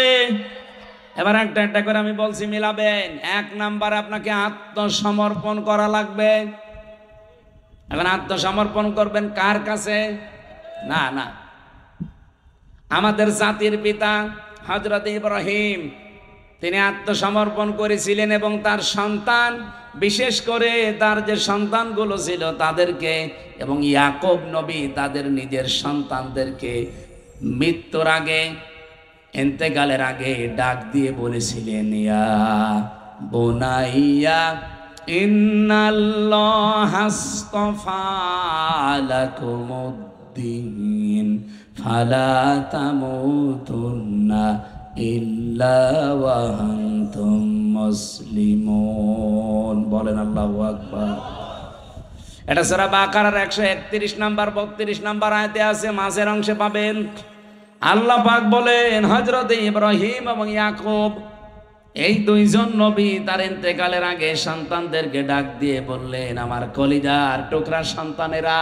এবার একটা একটা করে আমি বলছি, মিলাবেন। 1 নাম্বার, আপনাকে আত্মসমর্পণ করা লাগবে। এখন আত্মসমর্পণ করবেন কার কাছে? না না, আমাদের জাতির পিতা হযরত ইব্রাহিম, তিনি আত্মসমর্পণ করেছিলেন এবং তার সন্তান, বিশেষ করে তার যে সন্তানগুলো ছিল তাদেরকে, এবং ইয়াকুব নবী তাদের নিজের সন্তানদেরকে মৃত্যুর আগে, ইন্তেকালের আগে ডাক দিয়ে বলেছিলেন, ইয়া বুনাইয়া ইন্নাল্লাহা আস্তাফা লাকুমুদ্দিন ফালা তামুতুন্না ইল্লা ওয়া আনতুম মুসলিমুন। বলেন আল্লাহু আকবার। এটা সূরা বাকারার 131 নাম্বার 32 নাম্বার আয়াতে আছে, মাঝের অংশে পাবেন। আল্লাহ পাক বলেন হযরত ইব্রাহিম এবং ইয়াকুব এই দুইজন নবী তার ইন্তেকালের আগে সন্তানদেরকে ডাক দিয়ে বললেন, আমার কলিজার টুকরা সন্তানেরা,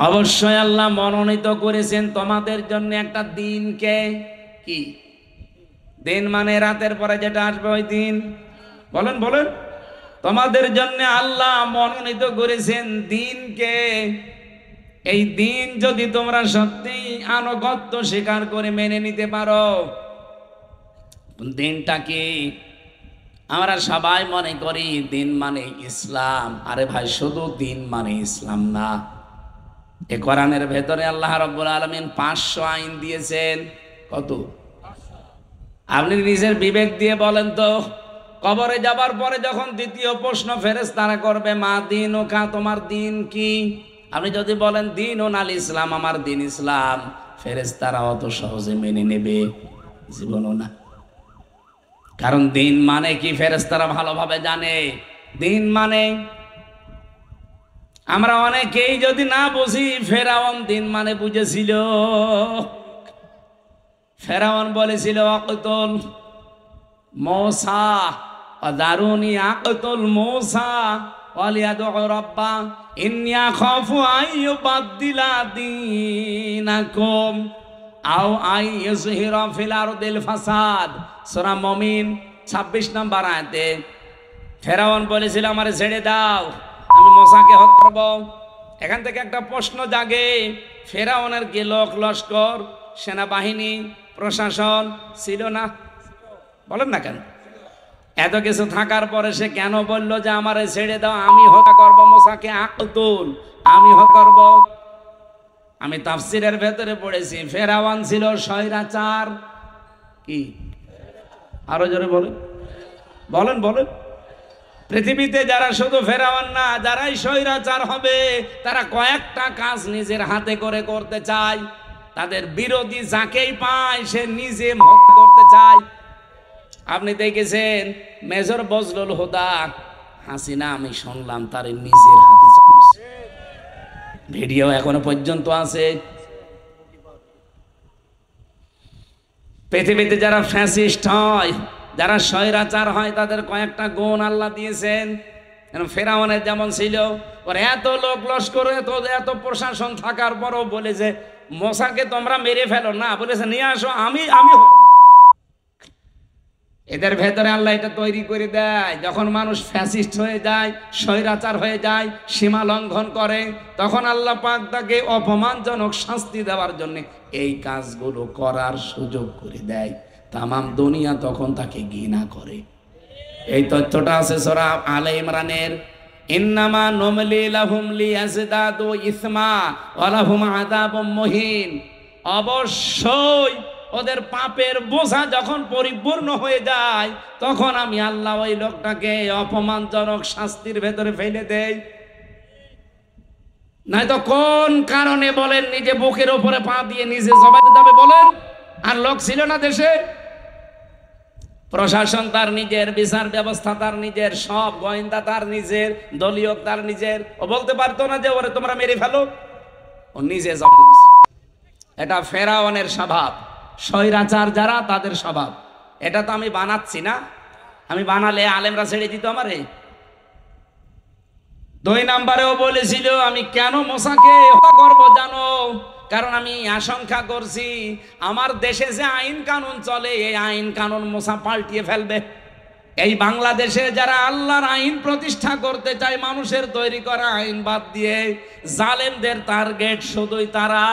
অবশ্যই আল্লাহ মনোনীত করেছেন তোমাদের জন্য একটা দিনকে। কি দিন? মানে রাতের পরে যেটা আসবে ওই দিন। বলেন বলেন। তোমাদের জন্য আল্লাহ মনোনীত করেছেন দিনকে। এই দিন যদি তোমরা সত্যি আনুগত্য স্বীকার করে মেনে নিতে পারো। দিনটা কি? আমরা সবাই মনে করি দিন মানে ইসলাম। আরে ভাই, শুধু দিন মানে ইসলাম না। এ কোরআনের ভেতরে আল্লাহ রাব্বুল আলামিন 500 আইন দিয়েছেন। কত? আপনি নিজের বিবেক দিয়ে বলেন তো, কবরে যাবার পরে যখন দ্বিতীয় প্রশ্ন ফেরেশতারা করবে, মা দীনুকা, তোমার দিন কি? আপনি যদি বলেন দিন ও নাল ইসলাম, আমার দিন ইসলাম, ফেরেশতারা অত সহজে মেনে নেবে জীবনও না। কারণ দিন মানে কি ফেরেশতারা ভালোভাবে জানে। দিন মানে আমরা অনেকেই যদি না বুঝি, ফেরাউন দিন মানে বুঝেছিল। ফেরাউন বলেছিল আকতুল মূসা দারুনি আকতুল মূসা ওয়ালিয়াদু রাব্বা ইন্নী আখাফু আইয়ুবাদদিলা দীনাকুম আও আইয়ুযহিরা ফিল আরদিল ফাসাদ। সূরা মুমিন 26 নম্বর আয়াতে ফেরাউন বলেছিল, আমারে ছেড়ে দাও, আমি মূসাকে হত্যা করব। এখান থেকে একটা প্রশ্ন জাগে, ফেরাউনের কি লোক লস্কর, সেনাবাহিনী, প্রশাসন ছিল না? বলেন না কেন? এত কিছু থাকার পরে সে কেন বলল যে আমারে ছেড়ে দাও, আমি হত্যা করব মূসাকে, আকতুল, আমি হত্যা করব? আমি তাফসীরের ভেতরে পড়েছি ফেরাউন ছিল স্বৈরাচার। কি? আরো জোরে বলেন, বলেন বলেন। পৃথিবীতে যারা শুধু ফেরাউন না, যারাই স্বৈরাচার হবে, তারা কয়েকটা কাজ নিজের হাতে করে করতে চায়। তাদের বিরোধী যাকেই পায় সে নিজে হত্যা করতে চায়। আপনি দেখেছেন মেজর বজলুল হুদা, হাসিনা আমি শুনলাম তার নিজের হাতে চলেছে, ভিডিও এখনো পর্যন্ত আছে। পৃথিবীতে যারা ফ্যাসিস্ট হয়, যারা স্বৈরাচার হয়, তাদের কয়েকটা গুণ আল্লাহ দিয়েছেন। ফেরাউনের যেমন ছিল, ওর এত লোক লস্কর, এত প্রশাসন থাকার পরও বলে যে মূসাকে তোমরা মেরে ফেলো না, বলেছে নিয়ে আসো, আমি এদের ভেতরে আল্লাহ এটা তৈরি করে দেয়। যখন মানুষ ফ্যাসিস্ট হয়ে যায়, স্বৈরাচার হয়ে যায়, সীমা লঙ্ঘন করে, তখন আল্লাহ পাক তাকে অপমানজনক শাস্তি দেওয়ার জন্য এই কাজগুলো করার সুযোগ করে দেয়। তামাম দুনিয়া তখন তাকে ঘৃণা করে। এই তথ্যটা আছে সূরা আলে ইমরানের, ইন্নামা নুমলি লাহুম লিয়াজদাদু ইসমা ওয়া লাহুম আযাবুম মুহিন। অবশ্যই ওদের পাপের বোঝা যখন পরিপূর্ণ হয়ে যায়, তখন আমি আল্লাহ ওই লোকটাকে অপমানজনক শাস্তির ভেতরে ফেলে দেই। নয়তো কোন কারণে বলেন নিজে বুকের উপরে পা দিয়ে নিজে জবাই যাবে বলেন? আর লোক ছিল না দেশে? প্রশাসন তার নিজের, বিচার ব্যবস্থা তার নিজের, সব গোয়েন্দা তার নিজের, দলীয় তার নিজের। ও বলতে পারতো না যে ওরে তোমরা মেরে ফেলো? ও নিজে জবাই দিয়েছে। এটা ফেরাউনের স্বভাব, স্বৈরাচার যারা তাদের স্বভাব। এটা তো আমি বানাচ্ছি না, আমি বানালে আলেমরা ছেড়ে দিত আমারে। 2 নম্বরেও বলেছিল আমি কেন মূসাকে হত্যা করব জানো? কারণ আমি আশঙ্কা করছি আমার দেশে যে আইন কানুন চলে, এই আইন কানুন মূসা পাল্টিয়ে ফেলবে। এই বাংলাদেশে যারা আল্লাহর আইন প্রতিষ্ঠা করতে চায়, মানুষের তৈরি করা আইন বাদ দিয়ে, জালেমদের টার্গেট শুধুই তারা।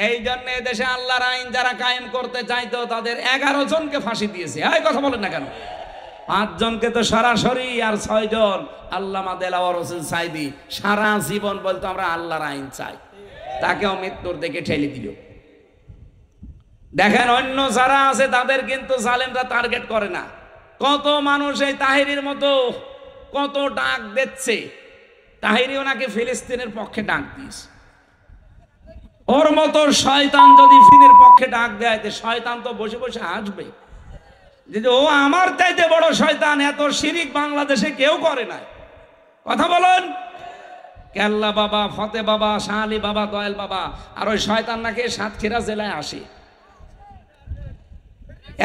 এই জন্য দেশে আল্লাহর আইন যারা কায়েম করতে চাইতো তাদের 11 জনকে ফাঁসি দিয়েছে। এই কথা বলেন না কেন? 5 জনকে তো সরাসরি, আর 6 জন আল্লামা দেলাওয়ার হোসেন সাইদি সারা জীবন বলতো আমরা আল্লাহর আইন চাই, তাকেও মৃত্যুর দিকে ঠেলে দিল। দেখেন অন্য যারা আছে তাদের কিন্তু জালেমরা টার্গেট করে না। কত মানুষ এই তাহেরির মতো কত ডাক দিচ্ছে, তাহেরিও নাকি ফিলিস্তিনের পক্ষে ডাক দিয়েছে। ওর মতো শয়তান যদি ফিলিস্তিনের পক্ষে ডাক দেয়, শয়তান তো বসে বসে আসবে যে ও আমার চাইতে বড় শয়তান, এত শিরিক বাংলাদেশে কেউ করে না। কথা বলেন। কেল্লা বাবা, ফতে বাবা, শাহ আলী বাবা, দয়াল বাবা, আর ওই শয়তান নাকি সাতক্ষীরা জেলায় আসে।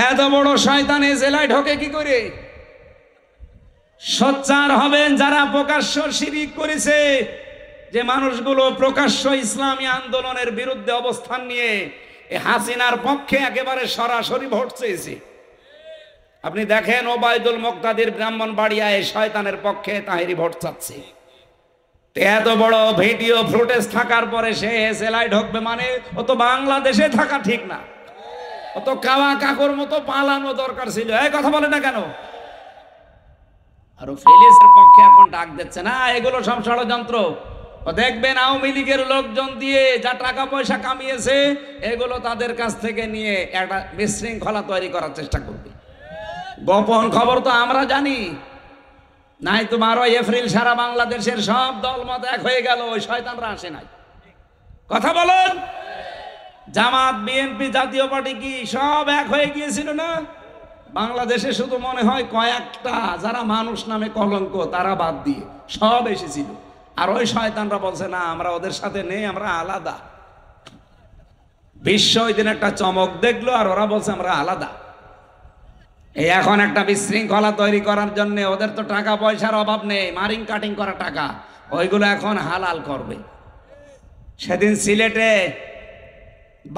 এত বড় শয়তান এই জেলায় ঢোকে কি করে? সোচ্চার হবেন যারা প্রকাশ্য শিরিক করেছে, যে মানুষগুলো প্রকাশ্য ইসলামী আন্দোলনের বিরুদ্ধে অবস্থান নিয়ে হাসিনার পক্ষে একেবারে সরাসরি ভোট চেয়েছে। আপনি দেখেন ওবায়দুল মুক্তাদির ব্রাহ্মণবাড়িয়ায় শয়তানের পক্ষে তাহিরি ভোট চাচ্ছে। এত বড় ভিডিও ফুটেজ থাকার পরে সে জেলায় ঢুকবে মানে ও তো বাংলাদেশে থাকা ঠিক না, ও তো কাওয়া কাকুর মতো পালানো দরকার ছিল। এই কথা বলে না কেন? আর ফেলিসের পক্ষে এখন ডাক দিচ্ছে না, এগুলো সব ষড়যন্ত্র। দেখবেন আওয়ামী লীগের লোকজন দিয়ে যা টাকা পয়সা কামিয়েছে এগুলো তাদের কাছ থেকে নিয়ে একটা বিশৃঙ্খলা তৈরি করার চেষ্টা করবে। গোপন খবর তো আমরা জানি, নাই তো 12 এপ্রিল সারা বাংলাদেশের সব দলমত এক হয়ে গেল, ওই শয়তানরা আসে নাই। কথা বলেন, জামাত, বিএনপি, জাতীয় পার্টি কি সব এক হয়ে গিয়েছিল না? বাংলাদেশে শুধু মনে হয় কয়েকটা যারা মানুষ নামে কলঙ্ক তারা বাদ দিয়ে সব এসেছিল। আর ওই শয়তানরা বলছে না, আমরা ওদের সাথে নেই, আমরা আলাদা। বিশ্ব ওই দিন একটা চমক দেখলো আর ওরা বলছে আমরা আলাদা। এই এখন একটা বিশৃঙ্খলা তৈরি করার জন্য ওদের তো টাকা পয়সার অভাব নেই, মারিং কাটিং করা টাকা, ওইগুলো এখন হালাল করবে। সেদিন সিলেটে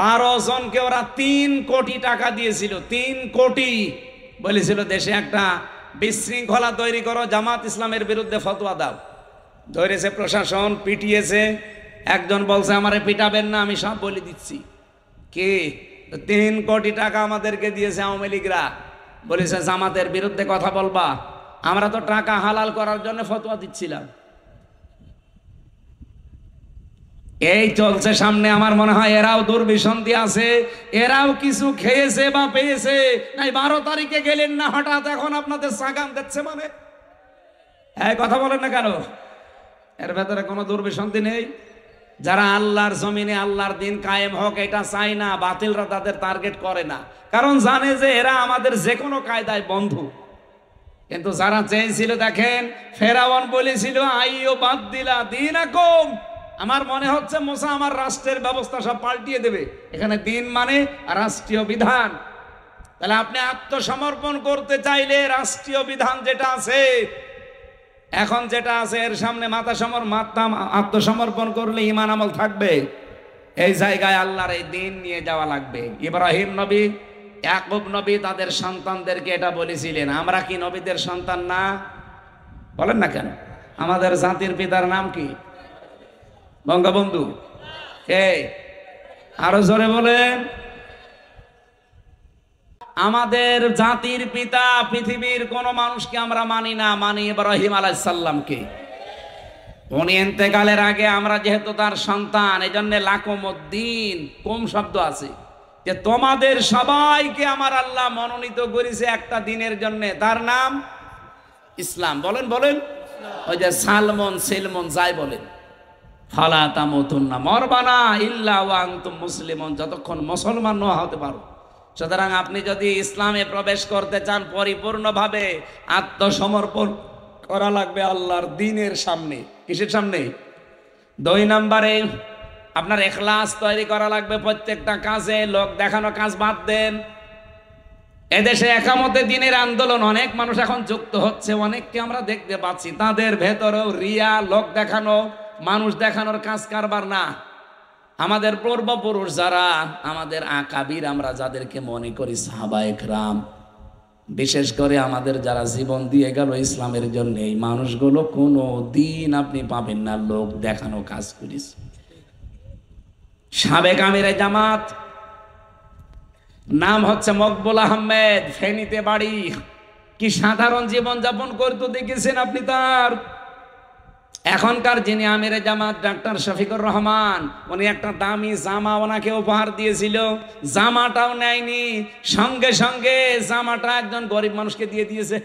12 জনকে ওরা 3 কোটি টাকা দিয়েছিল, 3 কোটি। বলেছিল দেশে একটা বিশৃঙ্খলা তৈরি করো, জামাত ইসলামের বিরুদ্ধে ফতোয়া দাও। ধরেছে প্রশাসন, পিটিয়েছে। একজন বলছে আমারে পিটাবেন না, আমি সব বলে দিচ্ছি। কি 3 কোটি টাকা আমাদেরকে দিয়েছে আওয়ামী লীগরা, বলেছে জামাতের বিরুদ্ধে কথা বলবা। আমরা তো টাকা হালাল করার জন্য ফতোয়া দিচ্ছিলাম। এই চলছে সামনে। আমার মনে হয় এরাও দুর্বিসন্ধি আছে, এরাও কিছু খেয়েছে বা পেয়েছে। নাই 12 তারিখে গেলেন না, হঠাৎ এখন আপনাদের সাগান দিচ্ছে মানে এই কথা বলেন না কেন? এর ভেতরে কোনো দুর্বিসন্ধি নেই? যারা আল্লাহর জমিনে আল্লাহর দিন কায়েম হোক এটা চাই না, বাতিলরা তাদের টার্গেট করে না, কারণ জানে যে এরা আমাদের যে কোনো কায়দায় বন্ধু। কিন্তু যারা চেয়েছিল, দেখেন ফেরাউন বলেছিল আইও বাদ দিলা দীনাকুম। আমার মনে হচ্ছে মুসা আমার রাষ্ট্রের ব্যবস্থা সব পাল্টিয়ে দেবে। এখানে দিন মানে রাষ্ট্রীয় বিধান। তাহলে আপনি আত্মসমর্পণ করতে চাইলে রাষ্ট্রীয় বিধান যেটা আছে, এখন যেটা আছে এর সামনে আত্মসমর্পণ করলে ঈমান আমল থাকবে। এই জায়গায় আল্লাহর এই দিন নিয়ে যাওয়া লাগবে। ইব্রাহিম নবী, ইয়াকুব নবী তাদের সন্তানদেরকে এটা বলেছিলেন। আমরা কি নবীদের সন্তান না? বলেন না কেন? আমাদের জাতির পিতার নাম কি? বঙ্গবন্ধু। কে? আরো জোরে বলেন। আমাদের জাতির পিতা পৃথিবীর কোন মানুষকে আমরা মানি না, মানি ইব্রাহিম আলাইহিস সালামকে। উনি ইন্তেকালের আগে আমরা যেহেতু তার সন্তান, এই জন্য লাকুমুদ্দিন, কোম শব্দ আছে, যে তোমাদের সবাইকে আমার আল্লাহ মনোনীত করেছে একটা দিনের জন্য, তার নাম ইসলাম। বলেন বলেন। ওই যে সালমন সিলমন যাই বলেন, ফালা তামুতুন্না, মরবানা ইল্লা ওয়া আনতুম মুসলিমুন, যতক্ষণ মুসলমান না হতে পারো। সুতরাং আপনি যদি ইসলামে প্রবেশ করতে চান পরিপূর্ণভাবে আত্মসমর্পণ করা লাগবে আল্লাহর দ্বীনের সামনে। কিসের সামনে? 2 নম্বরে আপনার ইখলাস তৈরি করা লাগবে প্রত্যেকটা কাজে। লোক দেখানো কাজ বাদ দেন। এদেশে একামতে দ্বীনের আন্দোলন অনেক মানুষ এখন যুক্ত হচ্ছে, অনেককে আমরা দেখতে পাচ্ছি, তাদের ভেতরেও রিয়া, লোক দেখানো, মানুষ দেখানোর কাজ কারবার না। আমাদের পূর্বপুরুষ যারা, আমাদের আকাবির আমরা যাদেরকে মনে করি সাহাবায়ে কেরাম, বিশেষ করে আমাদের যারা জীবন দিয়ে গেল ইসলামের জন্য, এই মানুষগুলো কোনো দিন আপনি পাবেন না লোক দেখানো কাজ করিস। সাবেক আমিরে জামাত, নাম হচ্ছে মকবুল আহমেদ, ফেনীতে বাড়ি। কি সাধারণ জীবন যাপন করতে দেখেছেন আপনি তার? এখনকার যিনি আমিরে জামাত ডাক্তার শফিকুর রহমান, উনি একটা দামি জামা ওনাকে উপহার দিয়েছিল, জামাটাও নেয়নি, সঙ্গে সঙ্গে জামাটা একজন গরিব মানুষকে দিয়ে দিয়েছে।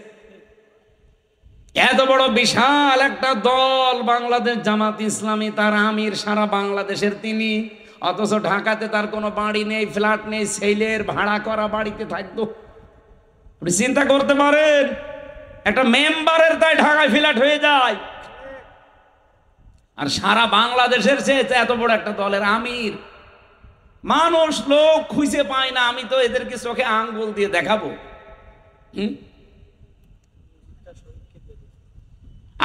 এত বড় বিশাল একটা দল বাংলাদেশ জামাত ইসলামী, তার আমির সারা বাংলাদেশের তিনি, অথচ ঢাকাতে তার কোনো বাড়ি নেই, ফ্ল্যাট নেই, ছেলের ভাড়া করা বাড়িতে থাকতো। আপনি চিন্তা করতে পারেন, একটা মেম্বারের তাই ঢাকায় ফ্ল্যাট হয়ে যায়। আর সারা বাংলাদেশের চেয়ে এত বড় একটা দলের আমির, মানুষ লোক খুঁজে পায় না, আমি তো এদেরকে চোখে আঙ্গুল দিয়ে দেখাবো।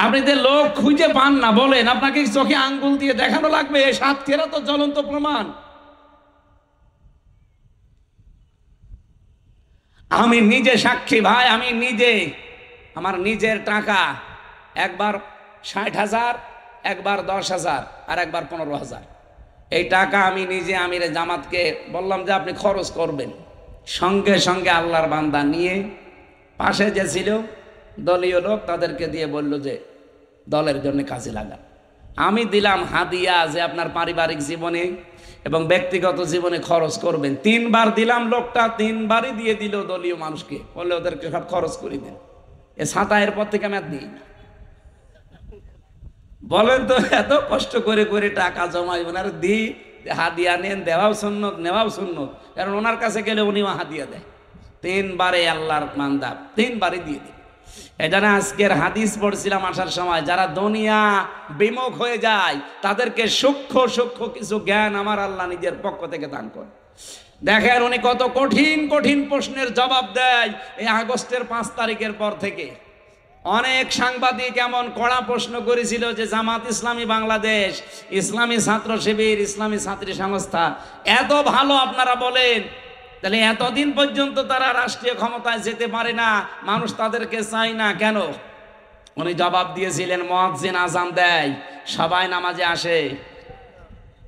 আপনি যে লোক খুঁজে পান না বলেন, আপনাকে চোখে আঙ্গুল দিয়ে দেখানো লাগবে? সাতক্ষীরা তো জ্বলন্ত প্রমাণ। আমি নিজে সাক্ষী ভাই, আমি নিজে আমার নিজের টাকা একবার 60,000, একবার 10,000, আর একবার 15,000, এই টাকা আমি নিজে আমিরে জামাতকে বললাম যে আপনি খরচ করবেন। সঙ্গে সঙ্গে আল্লাহর বান্দা নিয়ে পাশে যে ছিল দলীয় লোক, তাদেরকে দিয়ে বলল যে দলের জন্য কাজে লাগান। আমি দিলাম হাদিয়া যে আপনার পারিবারিক জীবনে এবং ব্যক্তিগত জীবনে খরচ করবেন। 3 বার দিলাম, লোকটা 3 বারই দিয়ে দিল দলীয় মানুষকে, বললে ওদেরকে সব খরচ করে দেন। এ ছাতায়ের পর থেকে আমি আর দিই না। বলেন তো, এত কষ্ট করে করে টাকা জমাইবেন আর দিই? হাদিয়া নেন, দেওয়াও সুন্নত, নেওয়াও সুন্নত, কারণ ওনার কাছে গেলে উনিও হাদিয়া দেয়। 3 বারে আল্লাহর বান্দা 3 বারই দিয়ে দিই। এজন্য আজকের হাদিস পড়ছিলাম আসার সময়, যারা দুনিয়া বিমুখ হয়ে যায় তাদেরকে সূক্ষ্ম সূক্ষ্ম কিছু জ্ঞান আমার আল্লাহ নিজের পক্ষ থেকে দান করে। দেখেন উনি কত কঠিন কঠিন প্রশ্নের জবাব দেয় এই আগস্টের 5 তারিখের পর থেকে। অনেক সাংবাদিক এমন কড়া প্রশ্ন করেছিল যে জামাত ইসলামী বাংলাদেশ, ইসলামী ছাত্র শিবির, ইসলামী ছাত্রী সংস্থা এত ভালো আপনারা বলেন, তাহলে এতদিন পর্যন্ত তারা রাষ্ট্রীয় ক্ষমতায় যেতে পারে না, মানুষ তাদেরকে চায় না কেন? উনি জবাব দিয়েছিলেন, মুয়াজ্জিন আযান দেয়, সবাই নামাজে আসে।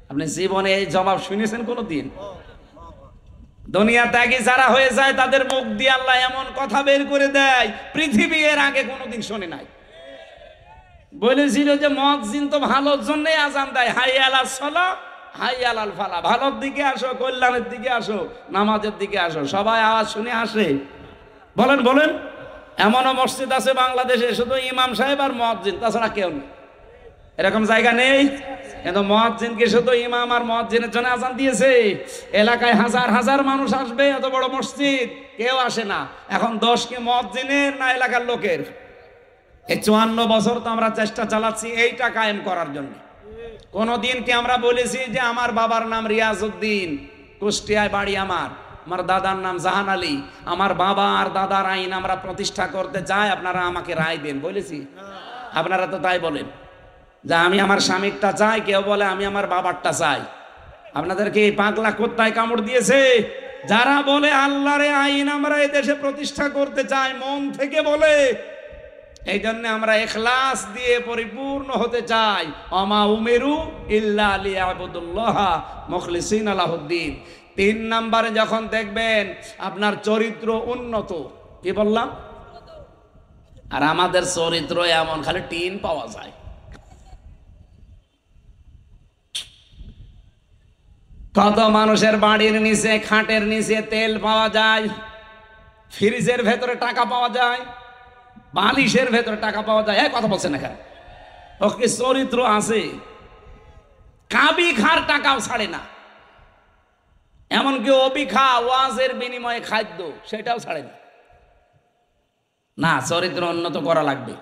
আপনি জীবনে এই জবাব শুনেছেন কোনোদিন? দুনিয়া ত্যাগী যারা হয়ে যায় তাদের মুখ দিয়ে আল্লাহ এমন কথা বের করে দেয় পৃথিবী এর আগে কোনোদিন শুনে নাই। বলেছিল যে মুয়াজ্জিন তো ভালোর জন্যই আযান দেয়, হাইয়া আলাস সালাহ, হাইয়া আলাল ফালাহ, ভালোর দিকে আসো, কল্যাণের দিকে আসো, নামাজের দিকে আসো। সবাই আওয়াজ শুনে আসে? বলেন বলেন। এমনও মসজিদ আছে বাংলাদেশে শুধু ইমাম সাহেব আর মুয়াজ্জিন, তাছাড়া কেউ নেই। এরকম জায়গা নেই? কিন্তু মুয়াজ্জিনকে শুধু ইমাম আর মুয়াজ্জিনের জন্য আযান দিয়েছে। এলাকায় হাজার হাজার মানুষ আসবে, এত বড় মসজিদ, কেউ আসে না। এখন দোষ কি মুয়াজ্জিনের না এলাকার লোকের? এই 54 বছর তো আমরা চেষ্টা চালাচ্ছি এইটা কায়েম করার জন্য। কোনদিন কি আমরা বলেছি যে আমার বাবার নাম রিয়াজউদ্দিন, কুষ্টিয়ায় বাড়ি আমার দাদার নাম জাহান আলী, আমার বাবা আর দাদার আইন আমরা প্রতিষ্ঠা করতে চাই, আপনারা আমাকে রায় দেন? বলেছি? আপনারা তো তাই বলেন যে আমি আমার স্বামীরটা চাই, কেউ বলে আমি আমার বাবারটা চাই। আপনাদেরকে এই পাগলা কুত্তায় কামড় দিয়েছে? যারা বলে আল্লাহর আইন আমরা এই দেশে প্রতিষ্ঠা করতে চাই, মন থেকে বলে, এই জন্য আমরা ইখলাস দিয়ে পরিপূর্ণ হতে চাই। ওমা উমিরু ইল্লা লিয়াবুদুল্লাহ মুখলিসিনা লাহুদ্দিন। 3 নম্বরে যখন দেখবেন আপনার চরিত্র উন্নত, কি বললাম? আর আমাদের চরিত্র এমন, খালি টিন পাওয়া যায়। কত মানুষের বাড়ির নিচে, খাটের নিচে তেল পাওয়া যায়, ফ্রিজের ভেতরে টাকা পাওয়া যায়, বালিশের ভেতরে টাকা পাওয়া যায়। কথা বলছেন না কেন? ওকে চরিত্র আছে। কাবি খার টাকাও ছাড়ে না, এমনকি অবিখা ওয়াজের বিনিময়ে খাদ্য সেটাও ছাড়ে না। না, চরিত্র উন্নত করা লাগবে।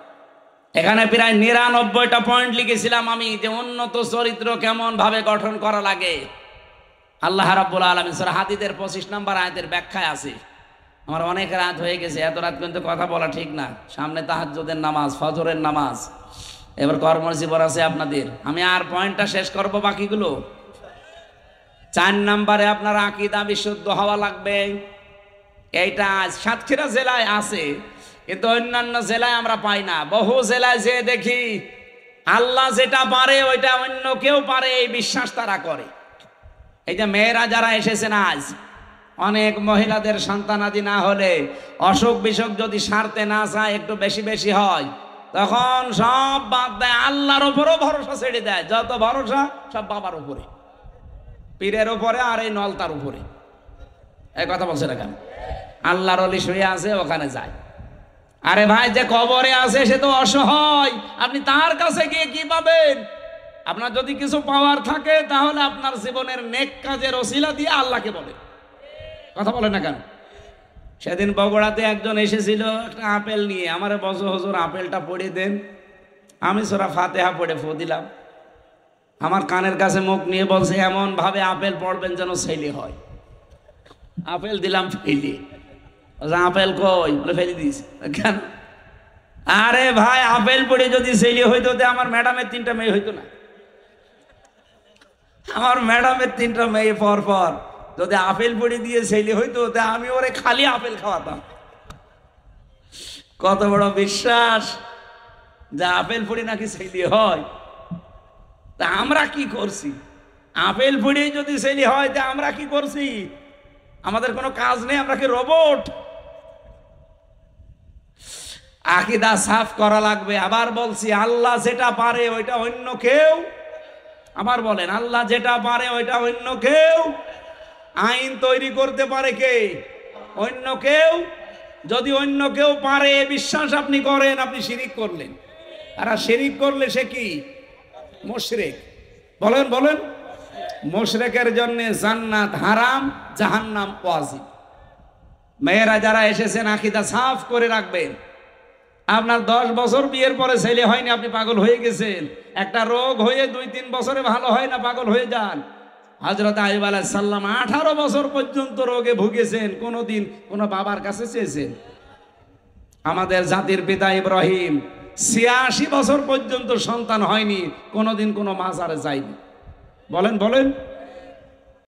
এখানে প্রায় 99টা পয়েন্ট লিখেছিলাম আমি, যে উন্নত চরিত্র কেমন ভাবে গঠন করা লাগে। আল্লাহ রাব্বুল আলামিন সূরা হাদীদের 25 নম্বর আয়াতের ব্যাখ্যায় আছে। আমার অনেক রাত হয়ে গেছে, এত রাত কিন্তু কথা বলা ঠিক না। সামনে তাহাজ্জুদের নামাজ, ফজরের নামাজ, এবার কর্মজীবন আছে আপনাদের। আমি আর পয়েন্টটা শেষ করব, বাকিগুলো 4 নম্বরে আপনার আকীদা বিশুদ্ধ হওয়া লাগবে। এইটা সাতক্ষীরা জেলায় আছে, কিন্তু অন্যান্য জেলায় আমরা পাই না। বহু জেলায় যে দেখি আল্লাহ যেটা পারে ওইটা অন্য কেউ পারে, এই বিশ্বাস তারা করে। এই যে মেয়েরা যারা এসেছেন আজ, অনেক মহিলাদের সন্তানাদি না হলে, অসুখ বিসুখ যদি সারতে না চায়, একটু বেশি বেশি হয়, তখন সব বাদ দেয়, আল্লাহর উপরও ভরসা ছেড়ে দেয়। যত ভরসা সব বাবার উপরে, পীরের উপরে, আর এই নলতার উপরে। এই কথা বলছে না কেন? আল্লাহর ওলি শুয়ে আছে, ওখানে যায়। আরে ভাই, যে কবরে আছে সে তো অসহায়, আপনি তার কাছে গিয়ে কি পাবেন? আপনার যদি কিছু পাওয়ার থাকে তাহলে আপনার জীবনের নেক কাজের ওসিলা দিয়ে আল্লাহকে বলেন। কথা বলে না কেন? সেদিন বগুড়াতে একজন এসেছিল একটা আপেল নিয়ে, আমার বলছে হুজুর আপেলটা পড়ে দেন। আমি সূরা ফাতিহা পড়ে ফু দিলাম। আমার কানের কাছে মুখ নিয়ে বলছে এমন ভাবে আপেল পড়বেন যেন ছেলে হয়। আপেল দিলাম ফেলে, আপেল কই বলে ফেলে দিয়েছি কেন? আরে ভাই আপেল পড়ে যদি ছেলে হইতো আমার ম্যাডামের 3টা মেয়ে হইতো না। আমার ম্যাডামের 3টা মেয়ে পর পর যদি আপেল পড়ে দিয়ে ছেলে হইতো আমি ওরে খালি আপেল খাওয়াতাম। কত বড় বিশ্বাস যে আপেল পড়ে নাকি ছেলে হয়। তা আমরা কি করছি? আপেল পড়ে যদি ছেলে হয় তা আমরা কি করছি? আমাদের কোনো কাজ নেই, আমরা কি রোবট? আকীদা সাফ করা লাগবে। আবার বলছি, আল্লাহ যেটা পারে ওইটা অন্য কেউ, আবার বলেন, আল্লাহ যেটা পারে ওইটা অন্য কেউ। আইন তৈরি করতে পারে কে? অন্য কেউ। যদি অন্য কেউ পারে বিশ্বাস আপনি করেন, আপনি শিরিক করলেন। আর শিরিক করলে সে কি? মুশরিক। বলেন বলেন। মুশরিকের জন্য জান্নাত হারাম, জাহান্নাম ওয়াজিব। মেয়েরা যারা এসেছেন আকীদা সাফ করে রাখবেন। আপনার 10 বছর বিয়ের পরে ছেলে হয়নি, আপনি পাগল হয়ে গেছেন। একটা রোগ হয়ে 2-3 বছরে ভালো হয় না, পাগল হয়ে যান। হযরত আইয়ুব আলাইহিস সালাম 18 বছর পর্যন্ত রোগে ভুগেছেন, কোনোদিন কোনো বাবার কাছে চেয়েছেন? আমাদের জাতির পিতা ইব্রাহিম 86 বছর পর্যন্ত সন্তান হয়নি, কোনোদিন কোনো মাজারে যায়নি। বলেন বলেন।